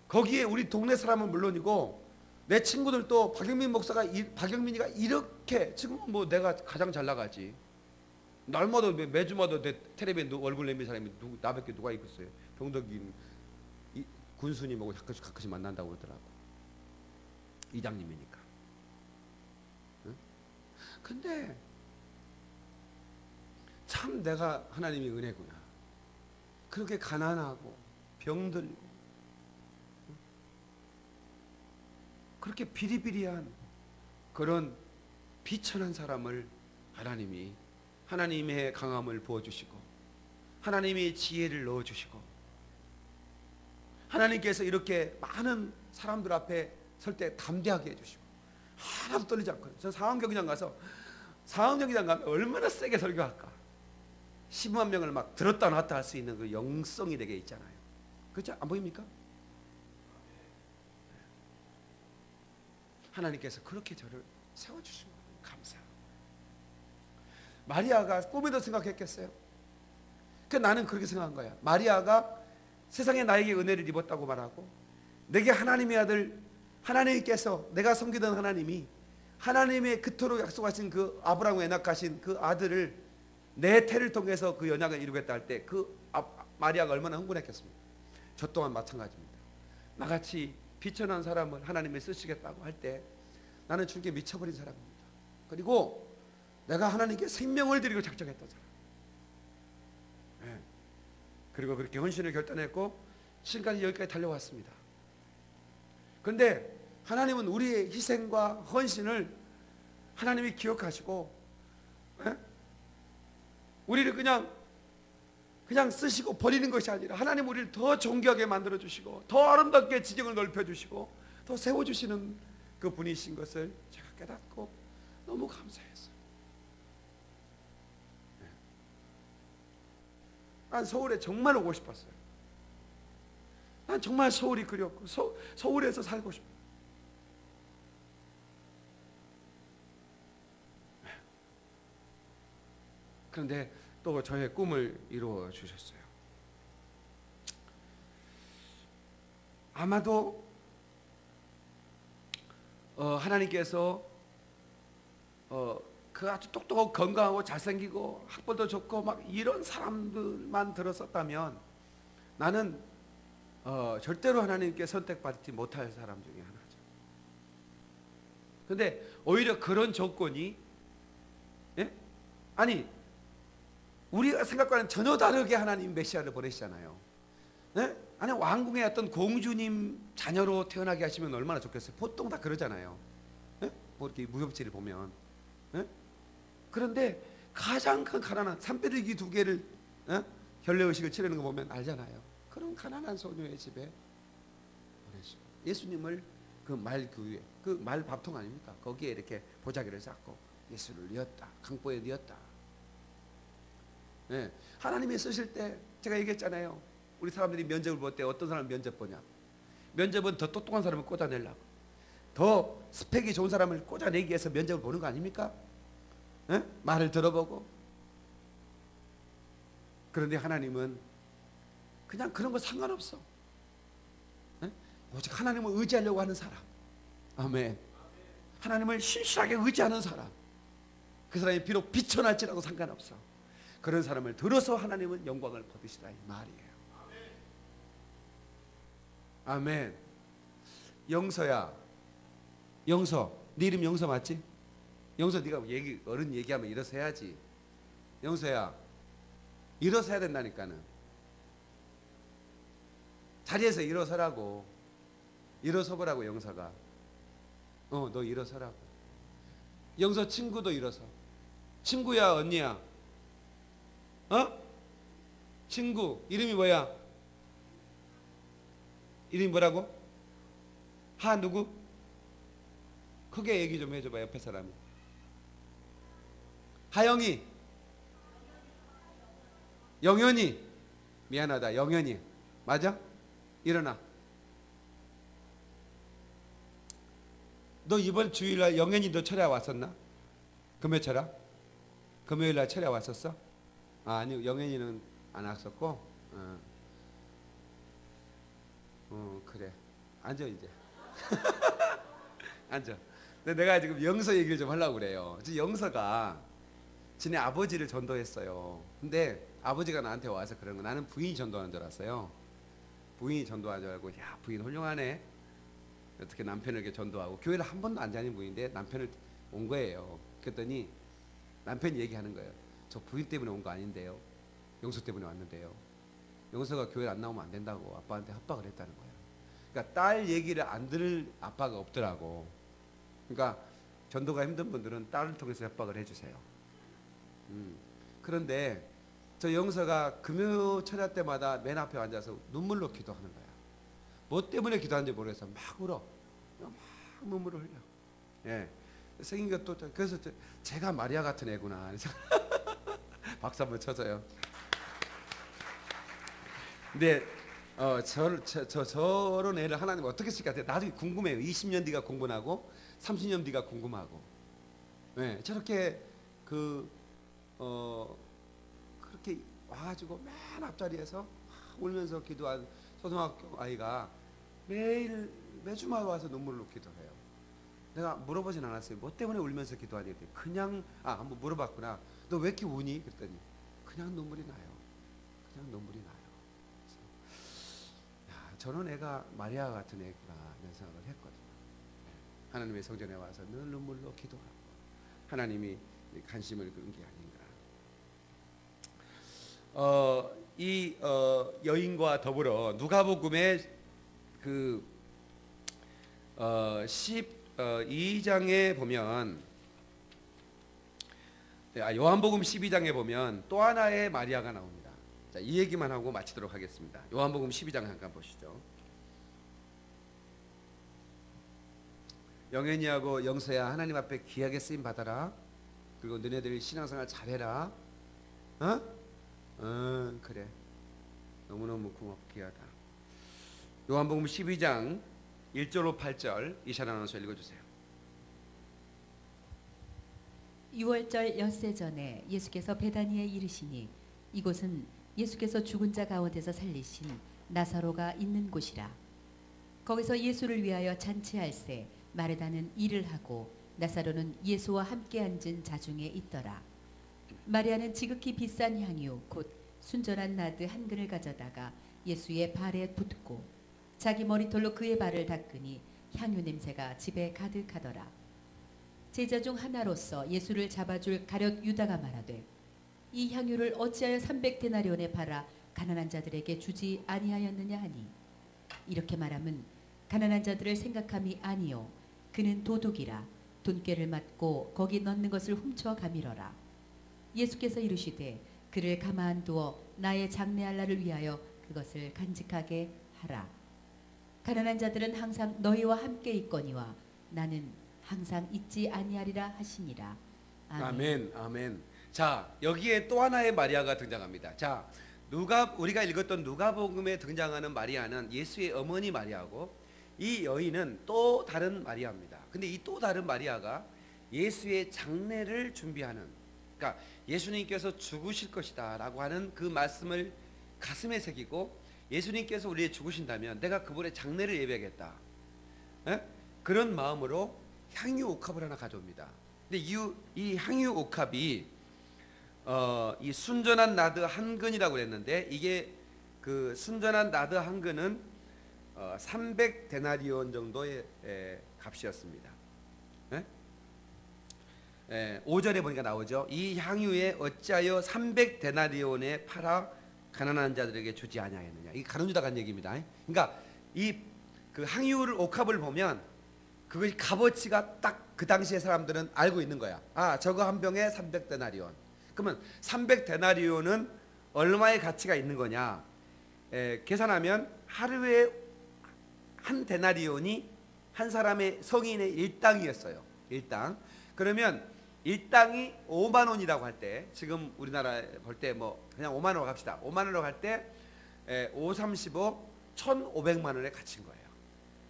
거기에 우리 동네 사람은 물론이고 내 친구들도 박영민이가 이렇게 지금 뭐 내가 가장 잘 나가지. 날마다 매주마다 내 텔레비에 얼굴 내민 사람이 나밖에 누가 있겠어요. 병덕이 군수님하고 가끔씩 만난다고 그러더라고. 이장님이니까. 응? 근데 참 내가 하나님이 은혜구나. 그렇게 가난하고 병들고 그렇게 비리비리한 그런 비천한 사람을 하나님이 하나님의 강함을 부어주시고 하나님의 지혜를 넣어주시고 하나님께서 이렇게 많은 사람들 앞에 설 때 담대하게 해주시고 하나도 떨리지 않거든요. 저 상암경기장 가면 얼마나 세게 설교할까. 10만 명을 막 들었다 놨다 할 수 있는 그 영성이 되게 있잖아요. 그렇죠? 안 보입니까? 하나님께서 그렇게 저를 세워주신 거예요. 감사합니다. 마리아가 꿈에도 생각했겠어요? 나는 그렇게 생각한 거야. 마리아가 세상에 나에게 은혜를 입었다고 말하고 내게 하나님의 아들 하나님께서 내가 섬기던 하나님이 하나님의 그토록 약속하신 그 아브라함과 연약하신 그 아들을 내 태를 통해서 그 연약을 이루겠다 할 때 그 마리아가 얼마나 흥분했겠습니까? 저 또한 마찬가지입니다. 나같이 비천한 사람을 하나님이 쓰시겠다고 할 때 나는 주님께 미쳐버린 사람입니다. 그리고 내가 하나님께 생명을 드리고 작정했던 사람. 네. 그리고 그렇게 헌신을 결단했고 지금까지 여기까지 달려왔습니다. 그런데 하나님은 우리의 희생과 헌신을 하나님이 기억하시고 우리를 그냥 쓰시고 버리는 것이 아니라 하나님 우리를 더 존귀하게 만들어주시고 더 아름답게 지경을 넓혀주시고 더 세워주시는 그 분이신 것을 제가 깨닫고 너무 감사했어요. 난 서울에 정말 오고 싶었어요. 난 정말 서울이 그리웠고 서울에서 살고 싶어요. 그런데 또 저의 꿈을 이루어 주셨어요. 아마도 하나님께서 그 아주 똑똑하고 건강하고 잘생기고 학벌도 좋고 막 이런 사람들만 들었었다면 나는 절대로 하나님께 선택받지 못할 사람 중에 하나죠. 그런데 오히려 그런 조건이 아니 우리가 생각과는 전혀 다르게 하나님 메시아를 보내시잖아요. 네? 아니 왕궁의 어떤 공주님 자녀로 태어나게 하시면 얼마나 좋겠어요. 보통 다 그러잖아요. 네? 뭐 이렇게 무협지를 보면. 네? 그런데 가장 큰 가난한 산벼르기 2개를 결례의식을 치르는 거 보면 알잖아요. 그런 가난한 소녀의 집에 보내시고 예수님을 그 말교회 그 말 밥통 아닙니까? 거기에 이렇게 보자기를 쌓고 예수를 뉘었다. 강보에 뉘었다. 네. 하나님이 쓰실 때 제가 얘기했잖아요. 우리 사람들이 면접을 볼 때 어떤 사람을 면접 보냐? 면접은 더 똑똑한 사람을 꽂아내려고, 더 스펙이 좋은 사람을 꽂아내기 위해서 면접을 보는 거 아닙니까? 네? 말을 들어보고. 그런데 하나님은 그냥 그런 거 상관없어. 네? 오직 하나님을 의지하려고 하는 사람. 아멘. 하나님을 신실하게 의지하는 사람. 그 사람이 비록 비천할지라도 상관없어. 그런 사람을 들어서 하나님은 영광을 받으시다 이 말이에요. 아멘. 영서야, 영서, 네 이름 영서 맞지? 영서 네가 어른 얘기하면 일어서 해야지. 영서야, 일어서 해야 된다니까는. 자리에서 일어서라고. 일어서 보라고 영서가. 너 일어서라고. 영서 친구도 일어서. 친구야 언니야? 친구 이름이 뭐야? 이름이 뭐라고? 하 누구? 크게 얘기 좀 해줘봐 옆에 사람이. 하영이. 영현이. 미안하다 영현이 맞아? 일어나. 너 이번 주일날 영현이 너 철야 왔었나? 금요 철야? 금요일날 철야 왔었어? 아니 영현이는 안 왔었고. 그래 앉아 이제. 앉아. 근데 내가 지금 영서 얘기를 좀 하려고 그래요. 영서가 지네 아버지를 전도했어요. 근데 아버지가 나한테 와서 그런 거, 나는 부인이 전도하는 줄 알았어요. 부인이 전도하는 줄 알고, 야 부인 훌륭하네. 어떻게 남편을 이렇게 전도하고, 교회를 한 번도 안 다닌 부인인데 남편을 온 거예요. 그랬더니 남편이 얘기하는 거예요. 저 부인 때문에 온 거 아닌데요. 영서 때문에 왔는데요. 영서가 교회 안 나오면 안 된다고 아빠한테 협박을 했다는 거예요. 그러니까 딸 얘기를 안 들을 아빠가 없더라고. 그러니까 전도가 힘든 분들은 딸을 통해서 협박을 해주세요. 그런데 저 영서가 금요 철야 때마다 맨 앞에 앉아서 눈물로 기도하는 거야. 뭐 때문에 기도하는지 모르겠어. 막 울어. 막 눈물을 흘려. 예. 생긴 것도 그래서 제가 마리아 같은 애구나. 박수 한번 쳐줘요. 근데 저런 애를 하나님 어떻게 쓸 것 같아요? 나중에 궁금해요. 20년 뒤가 궁금하고 30년 뒤가 궁금하고. 네, 저렇게 그렇게 와가지고 맨 앞자리에서 울면서 기도한 초등학교 아이가 매주마다 와서 눈물로 기도해요. 내가 물어보진 않았어요. 뭐 때문에 울면서 기도하니? 그냥 한번 물어봤구나. 너 왜 이렇게 우니? 그랬더니 그냥 눈물이 나요. 그냥 눈물이 나요. 저런 애가 마리아 같은 애구나 이런 생각을 했거든요. 하나님의 성전에 와서 늘 눈물로 기도하고 하나님이 관심을 끄는 게 아닌가. 이 여인과 더불어 누가복음의 12장에 보면, 요한복음 12장에 보면 또 하나의 마리아가 나옵니다. 자, 이 얘기만 하고 마치도록 하겠습니다. 요한복음 12장 잠깐 보시죠. 영현이하고 영서야, 하나님 앞에 귀하게 쓰임 받아라. 그리고 너네들 신앙생활 잘해라. 그래. 너무너무 귀하다. 요한복음 12장 1절로 8절 이샤 아나운서 읽어주세요. 6월절 엿새 전에 예수께서 베다니에 이르시니 이곳은 예수께서 죽은 자 가운데서 살리신 나사로가 있는 곳이라. 거기서 예수를 위하여 잔치할새 마르다는 일을 하고 나사로는 예수와 함께 앉은 자 중에 있더라. 마리아는 지극히 비싼 향유 곧 순전한 나드 한 근을 가져다가 예수의 발에 붓고 자기 머리털로 그의 발을 닦으니 향유 냄새가 집에 가득하더라. 제자 중 하나로서 예수를 잡아줄 가룟 유다가 말하되 이 향유를 어찌하여 300데나리온에 팔아 가난한 자들에게 주지 아니하였느냐 하니 이렇게 말하면 가난한 자들을 생각함이 아니요 그는 도둑이라 돈꾀를 맞고 거기 넣는 것을 훔쳐 가밀어라. 예수께서 이르시되 그를 가만 두어 나의 장래할 날을 위하여 그것을 간직하게 하라. 가난한 자들은 항상 너희와 함께 있거니와 나는 항상 있지 아니하리라 하시니라. 아멘. 아멘. 자, 여기에 또 하나의 마리아가 등장합니다. 자, 우리가 읽었던 누가복음에 등장하는 마리아는 예수의 어머니 마리아고, 이 여인은 또 다른 마리아입니다. 근데 이 또 다른 마리아가 예수의 장례를 준비하는, 그러니까 예수님께서 죽으실 것이다 라고 하는 그 말씀을 가슴에 새기고, 예수님께서 우리의 죽으신다면 내가 그분의 장례를 예배하겠다, 그런 마음으로 향유 옥합을 하나 가져옵니다. 근데 이 향유 옥합이 이 순전한 나드 한 근이라고 그랬는데, 이게 그 순전한 나드 한 근은 300데나리온 정도의 값이었습니다. 5절에 보니까 나오죠. 이 향유에 어찌하여 300데나리온에 팔아 가난한 자들에게 주지 아니하였느냐. 이게 가룟 유다가 한 얘기입니다. 그러니까 이 그 향유를 옥합을 보면 그것이 값어치가 딱 그 당시에 사람들은 알고 있는 거야. 아, 저거 한 병에 300데나리온. 그러면 300데나리온은 얼마의 가치가 있는 거냐? 계산하면 하루에 한 데나리온이 한 사람의 성인의 일당이었어요. 일당. 그러면 일당이 5만 원이라고 할 때, 지금 우리나라 볼 때 뭐 그냥 5만 원으로 갑시다. 5만 원으로 갈 때 5, 35, 1,500만 원의 가치인 거예요.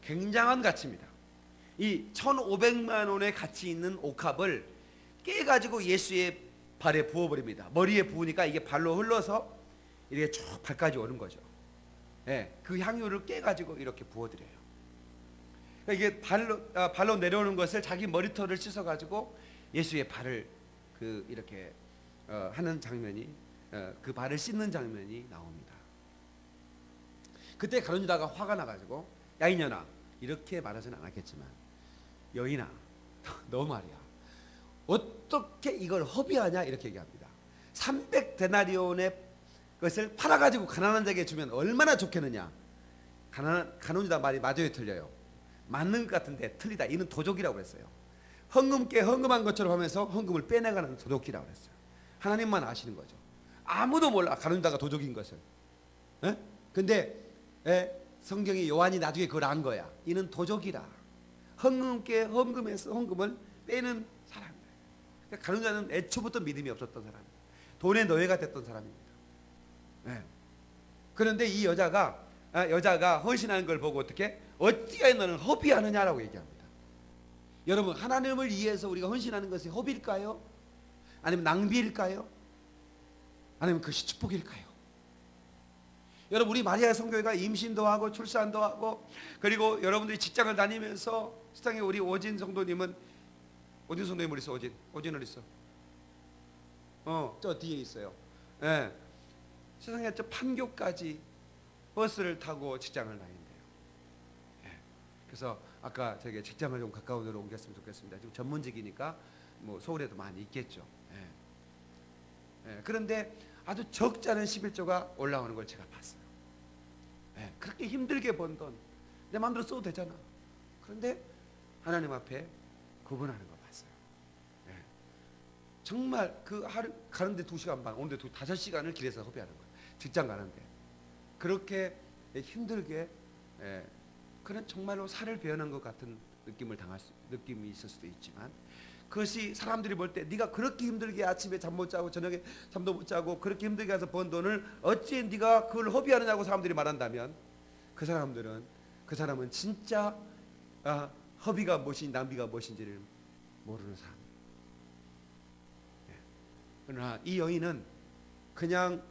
굉장한 가치입니다. 이 1,500만 원의 가치 있는 옥합을 깨가지고 예수의 발에 부어버립니다. 머리에 부으니까 이게 발로 흘러서 이렇게 쭉 발까지 오는 거죠. 그 향유를 깨가지고 이렇게 부어드려요. 그러니까 이게 발로 내려오는 것을 자기 머리털을 씻어가지고 예수의 발을 이렇게 하는 장면이, 그 발을 씻는 장면이 나옵니다. 그때 가룟 유다가 화가 나가지고, 야 이년아, 이렇게 말하지는 않았겠지만, 여인아, 너 말이야, 어떻게 이걸 허비하냐, 이렇게 얘기합니다. 300데나리온의 것을 팔아가지고 가난한 자에게 주면 얼마나 좋겠느냐. 가룟 유다 말이 맞아요, 틀려요? 맞는 것 같은데 틀리다. 이는 도적이라고 그랬어요. 헌금께 헌금한 것처럼 하면서 헌금을 빼내가는 도둑이라고 그랬어요. 하나님만 아시는 거죠. 아무도 몰라, 가룟 유다가 도적인 것을. 근데 성경이 요한이 나중에 그걸 안 거야. 이는 도적이라. 헌금께 헌금해서 헌금을 빼는 사람이에요. 그러니까 가룟 유다는 애초부터 믿음이 없었던 사람이에요. 돈의 노예가 됐던 사람입니다. 그런데 이 여자가 헌신하는 걸 보고 어찌하여 너는 허비하느냐라고 얘기합니다. 여러분, 하나님을 위해서 우리가 헌신하는 것이 허비일까요? 아니면 낭비일까요? 아니면 그것이 축복일까요? 여러분, 우리 마리아 성교회가 임신도 하고 출산도 하고, 그리고 여러분들이 직장을 다니면서, 세상에 우리 오진 성도님은, 오진 성도님 어디 있어? 오진 어디 있어? 저 뒤에 있어요. 세상에 저 판교까지 버스를 타고 직장을 다닌대요. 그래서 아까 저기 직장을 좀 가까운 데로 옮겼으면 좋겠습니다. 지금 전문직이니까 뭐 서울에도 많이 있겠죠. 그런데 아주 적지 않은 11조가 올라오는 걸 제가 봤어요. 그렇게 힘들게 번 돈 내 마음대로 써도 되잖아. 그런데 하나님 앞에 구분하는 거 봤어요. 정말 그 하루 가는데 2시간 반, 오는데 5시간을 길에서 허비하는 거예요. 직장 가는데 그렇게 힘들게, 그런 정말로 살을 베어낸 것 같은 느낌이 있을 수도 있지만, 그것이 사람들이 볼 때 네가 그렇게 힘들게 아침에 잠 못 자고 저녁에 잠도 못 자고 그렇게 힘들게 해서 번 돈을 어찌 네가 그걸 허비하느냐고 사람들이 말한다면, 그 사람은 진짜 허비가 무엇인지 낭비가 무엇인지를 모르는 사람. 그러나 이 여인은 그냥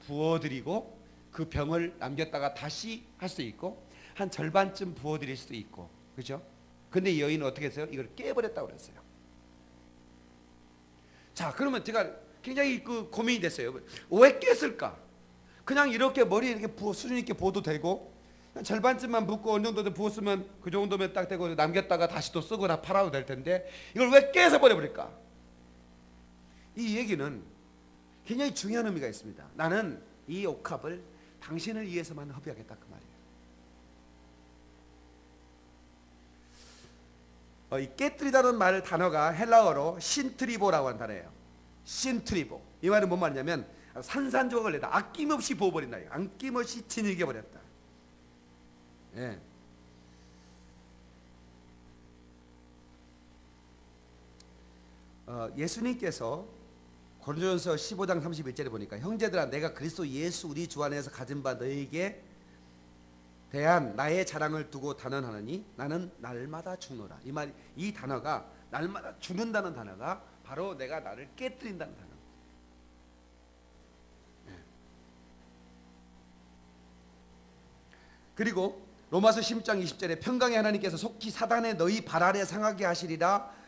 부어드리고 그 병을 남겼다가 다시 할 수도 있고, 한 절반쯤 부어드릴 수도 있고, 그죠? 근데 이 여인은 어떻게 했어요? 이걸 깨버렸다고 그랬어요. 자, 그러면 제가 굉장히 고민이 됐어요. 왜 깼을까? 그냥 이렇게 머리에 이렇게 수준 있게 부어도 되고, 절반쯤만 붓고 어느 정도 부었으면 그 정도면 딱 되고, 남겼다가 다시 또 쓰거나 팔아도 될 텐데 이걸 왜 깨서 버려버릴까? 이 얘기는 굉장히 중요한 의미가 있습니다. 나는 이 옥합을 당신을 위해서만 허비하겠다 그 말이에요. 이 깨뜨리다는 말 단어가 헬라어로 신트리보라고 하는 단어예요. 신트리보. 이 말은 뭔 말이냐면 산산조각을 내다 아낌없이 부어버린다. 아낌없이 진흙여버렸다. 예. 예수님께서 고린도전서 15장 31절에 보니까 형제들아 내가 그리스도 예수 우리 주 안에서 가진 바 너에게 대한 나의 자랑을 두고 단언하느니 나는 날마다 죽노라. 이 단어가 날마다 죽는다는 단어가 바로 내가 나를 깨뜨린다는 단어. 그리고 로마서 16장 20절에 평강의 하나님께서 속히 사단의 너희 발 아래 상하게 하시리라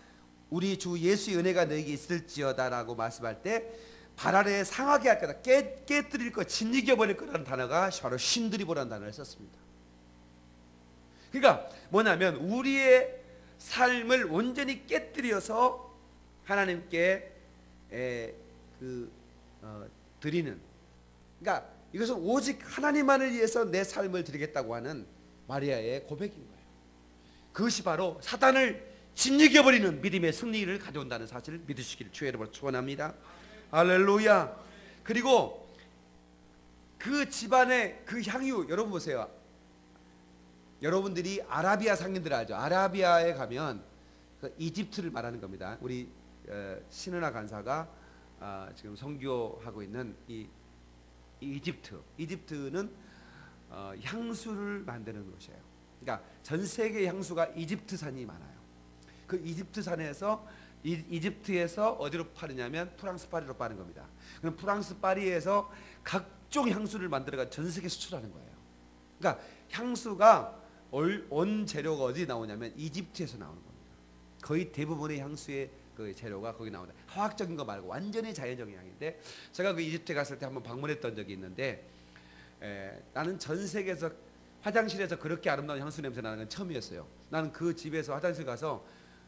우리 주 예수의 은혜가 너에게 있을지어다라고 말씀할 때 발 아래 상하게 할 거다, 깨뜨릴 거, 짓이겨버릴 거라는 단어가 바로 신드리보라는 단어를 썼습니다. 그러니까 뭐냐면 우리의 삶을 온전히 깨뜨려서 하나님께 드리는, 그러니까 이것은 오직 하나님만을 위해서 내 삶을 드리겠다고 하는 마리아의 고백인 거예요. 그것이 바로 사단을 짓이겨버리는 믿음의 승리를 가져온다는 사실을 믿으시기를 주의 이름으로 축원합니다. 할렐루야. 그리고 그 집안의 그 향유, 여러분 보세요. 여러분들이 아라비아 상인들 알죠? 아라비아에 가면 그 이집트를 말하는 겁니다. 우리 신은하 간사가 지금 선교하고 있는 이 이집트는 향수를 만드는 곳이에요. 그러니까 전 세계 향수가 이집트산이 많아요. 그 이집트산에서 이집트에서 어디로 파느냐면 프랑스 파리로 파는 겁니다. 그럼 프랑스 파리에서 각종 향수를 만들어가 전 세계 수출하는 거예요. 그러니까 향수가 원 재료가 어디 나오냐면 이집트에서 나오는 겁니다. 거의 대부분의 향수의 그 재료가 거기 나온다. 화학적인 거 말고 완전히 자연적인 향인데, 제가 그 이집트에 갔을 때 한번 방문했던 적이 있는데 나는 전 세계에서 화장실에서 그렇게 아름다운 향수 냄새 나는 건 처음이었어요. 나는 그 집에서 화장실 가서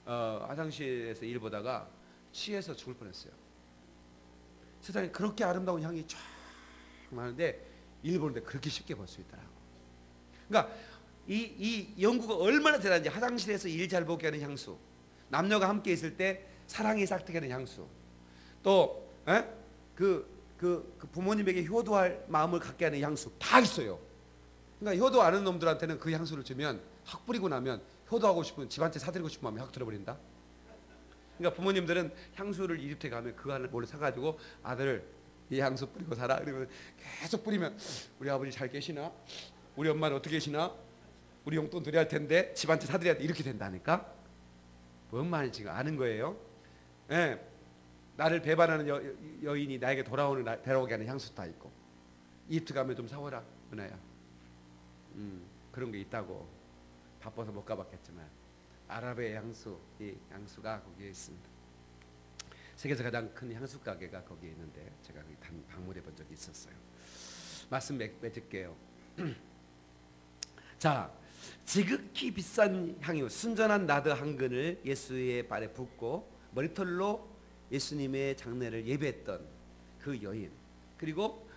화장실에서 일 보다가 취해서 죽을 뻔했어요. 세상에 그렇게 아름다운 향이 쫙 나는데 일 보는데 그렇게 쉽게 볼 수 있더라고. 그러니까 이 연구가 얼마나 대단한지, 화장실에서 일 잘 보게 하는 향수, 남녀가 함께 있을 때 사랑이 싹트게 하는 향수, 또 부모님에게 효도할 마음을 갖게 하는 향수 다 있어요. 그러니까 효도 아는 놈들한테는 그 향수를 주면 확 뿌리고 나면 효도하고 싶은, 집한테 사드리고 싶은 마음이 확 들어버린다. 그러니까 부모님들은 향수를 이집트에 가면 그 안을 몰래 사가지고 아들 이 향수 뿌리고 살아. 그러면 계속 뿌리면 우리 아버지 잘 계시나? 우리 엄마는 어떻게 계시나? 우리 용돈 드려야 할 텐데 집한테 사드려야 돼. 이렇게 된다니까. 뭔 말인지 지금 아는 거예요. 예, 나를 배반하는 여인이 나에게 데려오게 하는 향수 다 있고, 이집트 가면 좀 사오라 은하야. 그런 게 있다고. 바빠서 못 가봤겠지만 아랍의 향수, 이 향수가 거기에 있습니다. 세계에서 가장 큰 향수 가게가 거기에 있는데 제가 거기 방문해 본 적이 있었어요. 말씀 맺을게요. 자, 지극히 비싼 향유 순전한 나드 한 근을 예수의 발에 붓고 머리털로 예수님의 장례를 예배했던 그 여인, 그리고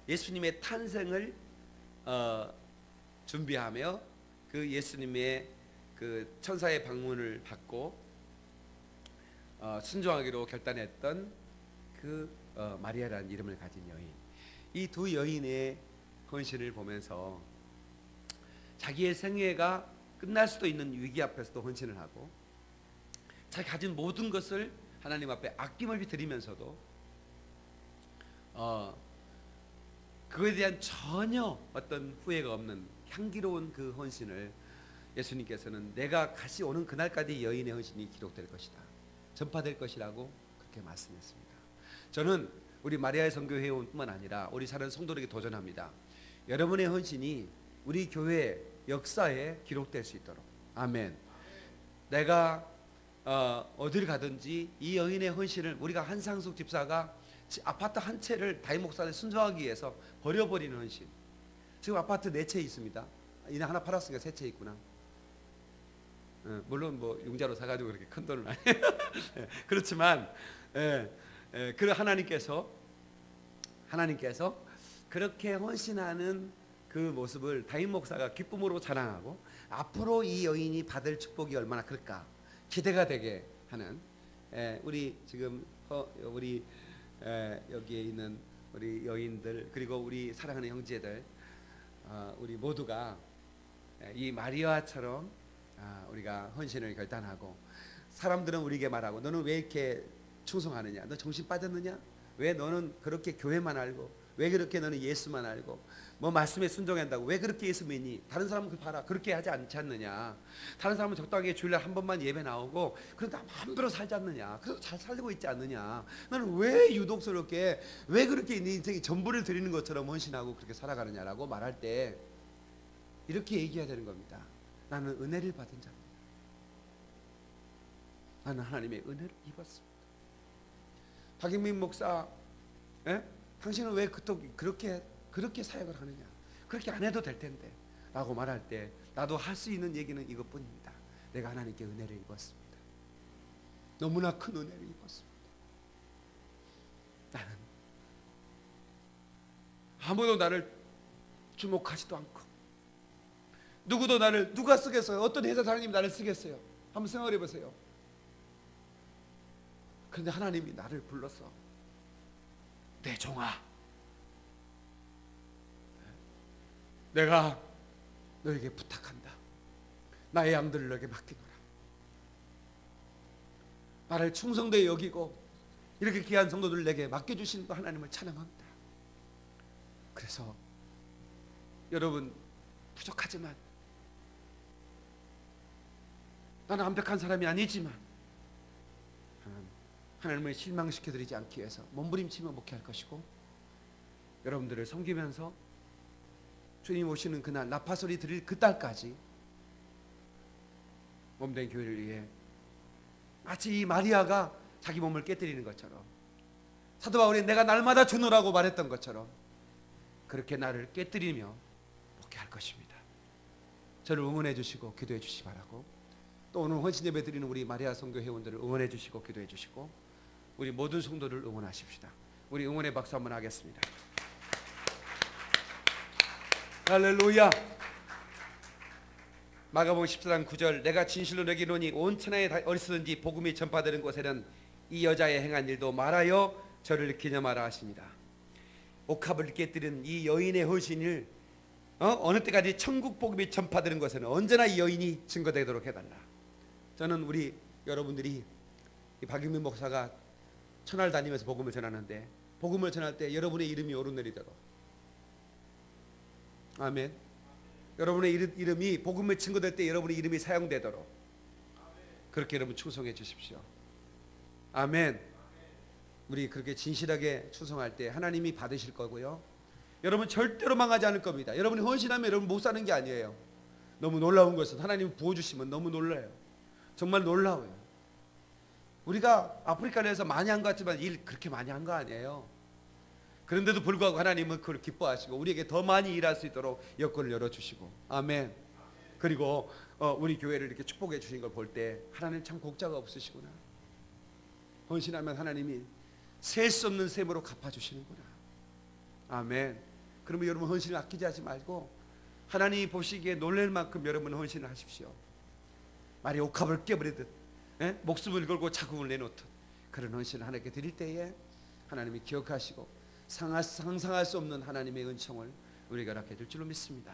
예수님의 탄생을 준비하며 그 예수님의 그 천사의 방문을 받고 순종하기로 결단했던 그 마리아라는 이름을 가진 여인, 이 두 여인의 헌신을 보면서 자기의 생애가 끝날 수도 있는 위기 앞에서도 헌신을 하고 자기 가진 모든 것을 하나님 앞에 아낌없이 드리면서도 그거에 대한 전혀 어떤 후회가 없는 향기로운 그 헌신을 예수님께서는 내가 다시 오는 그날까지 여인의 헌신이 기록될 것이다, 전파될 것이라고 그렇게 말씀했습니다. 저는 우리 마리아의 선교 회원뿐만 아니라 우리 사는 성도들에게 도전합니다. 여러분의 헌신이 우리 교회 역사에 기록될 수 있도록. 아멘. 내가 어딜 가든지 이 여인의 헌신을, 우리가 한상숙 집사가 아파트 한 채를 다임 목사를 순종하기 위해서 버려버리는 헌신. 지금 아파트 4채 있습니다. 이제 하나 팔았으니까 3채 있구나. 물론 뭐 융자로 사가지고 그렇게 큰 돈은 아니에요. 그렇지만 그 하나님께서 하나님께서 그렇게 헌신하는 그 모습을 담임 목사가 기쁨으로 자랑하고 앞으로 이 여인이 받을 축복이 얼마나 클까 기대가 되게 하는 우리 지금 우리 여기에 있는 우리 여인들 그리고 우리 사랑하는 형제들 우리 모두가 이 마리아처럼 우리가 헌신을 결단하고 사람들은 우리에게 말하고 너는 왜 이렇게 충성하느냐? 너 정신 빠졌느냐? 왜 너는 그렇게 교회만 알고 왜 그렇게 너는 예수만 알고 뭐 말씀에 순종한다고 왜 그렇게 예수 믿니? 다른 사람은 그 봐라 그렇게 하지 않지 않느냐? 다른 사람은 적당하게 주일날 한 번만 예배 나오고 그런데 마음대로 살지 않느냐? 그래도 잘 살고 있지 않느냐? 너는 왜 유독스럽게 왜 그렇게 네 인생이 전부를 드리는 것처럼 헌신하고 그렇게 살아가느냐라고 말할 때 이렇게 얘기해야 되는 겁니다. 나는 은혜를 받은 자입니다. 나는 하나님의 은혜를 입었습니다. 박영민 목사, 당신은 왜 그렇게 사역을 하느냐? 그렇게 안 해도 될 텐데 라고 말할 때 나도 할 수 있는 얘기는 이것뿐입니다. 내가 하나님께 은혜를 입었습니다. 너무나 큰 은혜를 입었습니다. 나는 아무도 나를 주목하지도 않고 누구도 나를 누가 쓰겠어요? 어떤 회사 사장님이 나를 쓰겠어요? 한번 생각해 보세요. 그런데 하나님이 나를 불러서 내 종아 내가 너에게 부탁한다. 나의 양들을 너에게 맡기노라. 나를 충성되게 여기고 이렇게 귀한 성도들 내게 맡겨주신 하나님을 찬양합니다. 그래서 여러분 부족하지만 나는 완벽한 사람이 아니지만 하나님을 실망시켜드리지 않기 위해서 몸부림치며 목회할 것이고 여러분들을 섬기면서 주님 오시는 그날 나파소리 드릴 그 딸까지 몸된 교회를 위해 마치 이 마리아가 자기 몸을 깨뜨리는 것처럼 사도 바울이 내가 날마다 주노라고 말했던 것처럼 그렇게 나를 깨뜨리며 목회할 것입니다. 저를 응원해 주시고 기도해 주시기 바라고 또 오늘 헌신 예배 드리는 우리 마리아 선교 회원들을 응원해 주시고 기도해 주시고 우리 모든 성도를 응원하십시다. 우리 응원의 박수 한번 하겠습니다. 할렐루야. 마가복음 14장 9절 내가 진실로 너에게 이르노니 온 천하에 어디서든지 복음이 전파되는 곳에는 이 여자의 행한 일도 말하여 저를 기념하라 하십니다. 옥합을 깨뜨린 이 여인의 헌신을 어느 때까지 천국 복음이 전파되는 곳에는 언제나 이 여인이 증거되도록 해달라. 저는 우리 여러분들이 이 박영민 목사가 천하를 다니면서 복음을 전하는데 복음을 전할 때 여러분의 이름이 오르내리도록 아멘. 여러분의 이름이 복음에 증거될 때 여러분의 이름이 사용되도록 그렇게 여러분 충성해 주십시오. 아멘. 우리 그렇게 진실하게 충성할 때 하나님이 받으실 거고요. 여러분 절대로 망하지 않을 겁니다. 여러분이 헌신하면 여러분 못 사는 게 아니에요. 너무 놀라운 것은 하나님이 부어주시면 너무 놀라요. 정말 놀라워요. 우리가 아프리카 내에서 많이 한 것 같지만 일 그렇게 많이 한 거 아니에요. 그런데도 불구하고 하나님은 그걸 기뻐하시고 우리에게 더 많이 일할 수 있도록 여건을 열어주시고 아멘. 그리고 우리 교회를 이렇게 축복해 주신 걸 볼 때 하나님 참 곡자가 없으시구나. 헌신하면 하나님이 셀 수 없는 셈으로 갚아주시는구나. 아멘. 그러면 여러분 헌신을 아끼지 하지 말고 하나님이 보시기에 놀랄 만큼 여러분 헌신을 하십시오. 말이 옥합을 깨버리듯 목숨을 걸고 자궁을 내놓듯 그런 헌신을 하나님께 드릴 때에 하나님이 기억하시고 상상할 수 없는 하나님의 은총을 우리가 허락해 줄 줄로 믿습니다.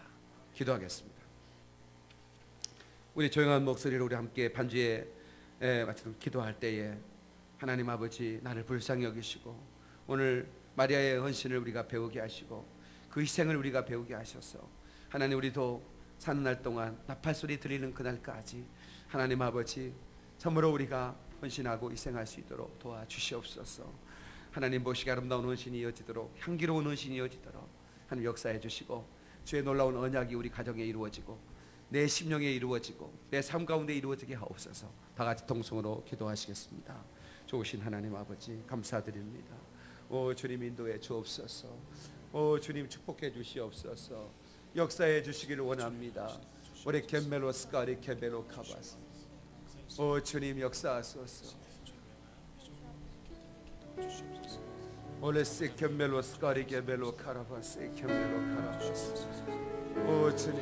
기도하겠습니다. 우리 조용한 목소리로 우리 함께 반주에 마치도록 기도할 때에 하나님 아버지 나를 불쌍히 여기시고 오늘 마리아의 헌신을 우리가 배우게 하시고 그 희생을 우리가 배우게 하셔서 하나님 우리도 사는 날 동안 나팔소리 들리는 그날까지 하나님 아버지 참으로 우리가 헌신하고 희생할 수 있도록 도와주시옵소서. 하나님 보시기 아름다운 헌신이 이어지도록 향기로운 헌신이 이어지도록 하나님 역사해 주시고 주의 놀라운 언약이 우리 가정에 이루어지고 내 심령에 이루어지고 내 삶 가운데 이루어지게 하옵소서. 다 같이 동성으로 기도하시겠습니다. 좋으신 하나님 아버지 감사드립니다. 오 주님 인도해 주옵소서. 오 주님 축복해 주시옵소서. 역사해 주시기를 원합니다. 우리 겐멜로스가 우리 겐멜로 카바스. 오 주님 역사하소서. 올레 세케멜로 스카리게벨로 카라바 세케멜로 카라바. 오 주님,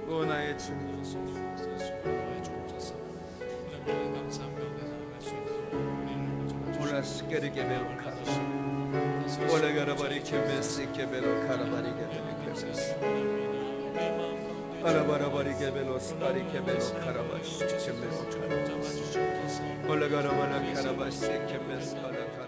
오 나의 주님. 올라 스케리게벨로 카라바. 올라 가라바리 케메스케벨로 카라바리 게벨로. 알아바라바리 게벨로 스카리게벨로 카라바 세케멜로 카라바. 올라 가라바라 카라바 세케멜로 카라바.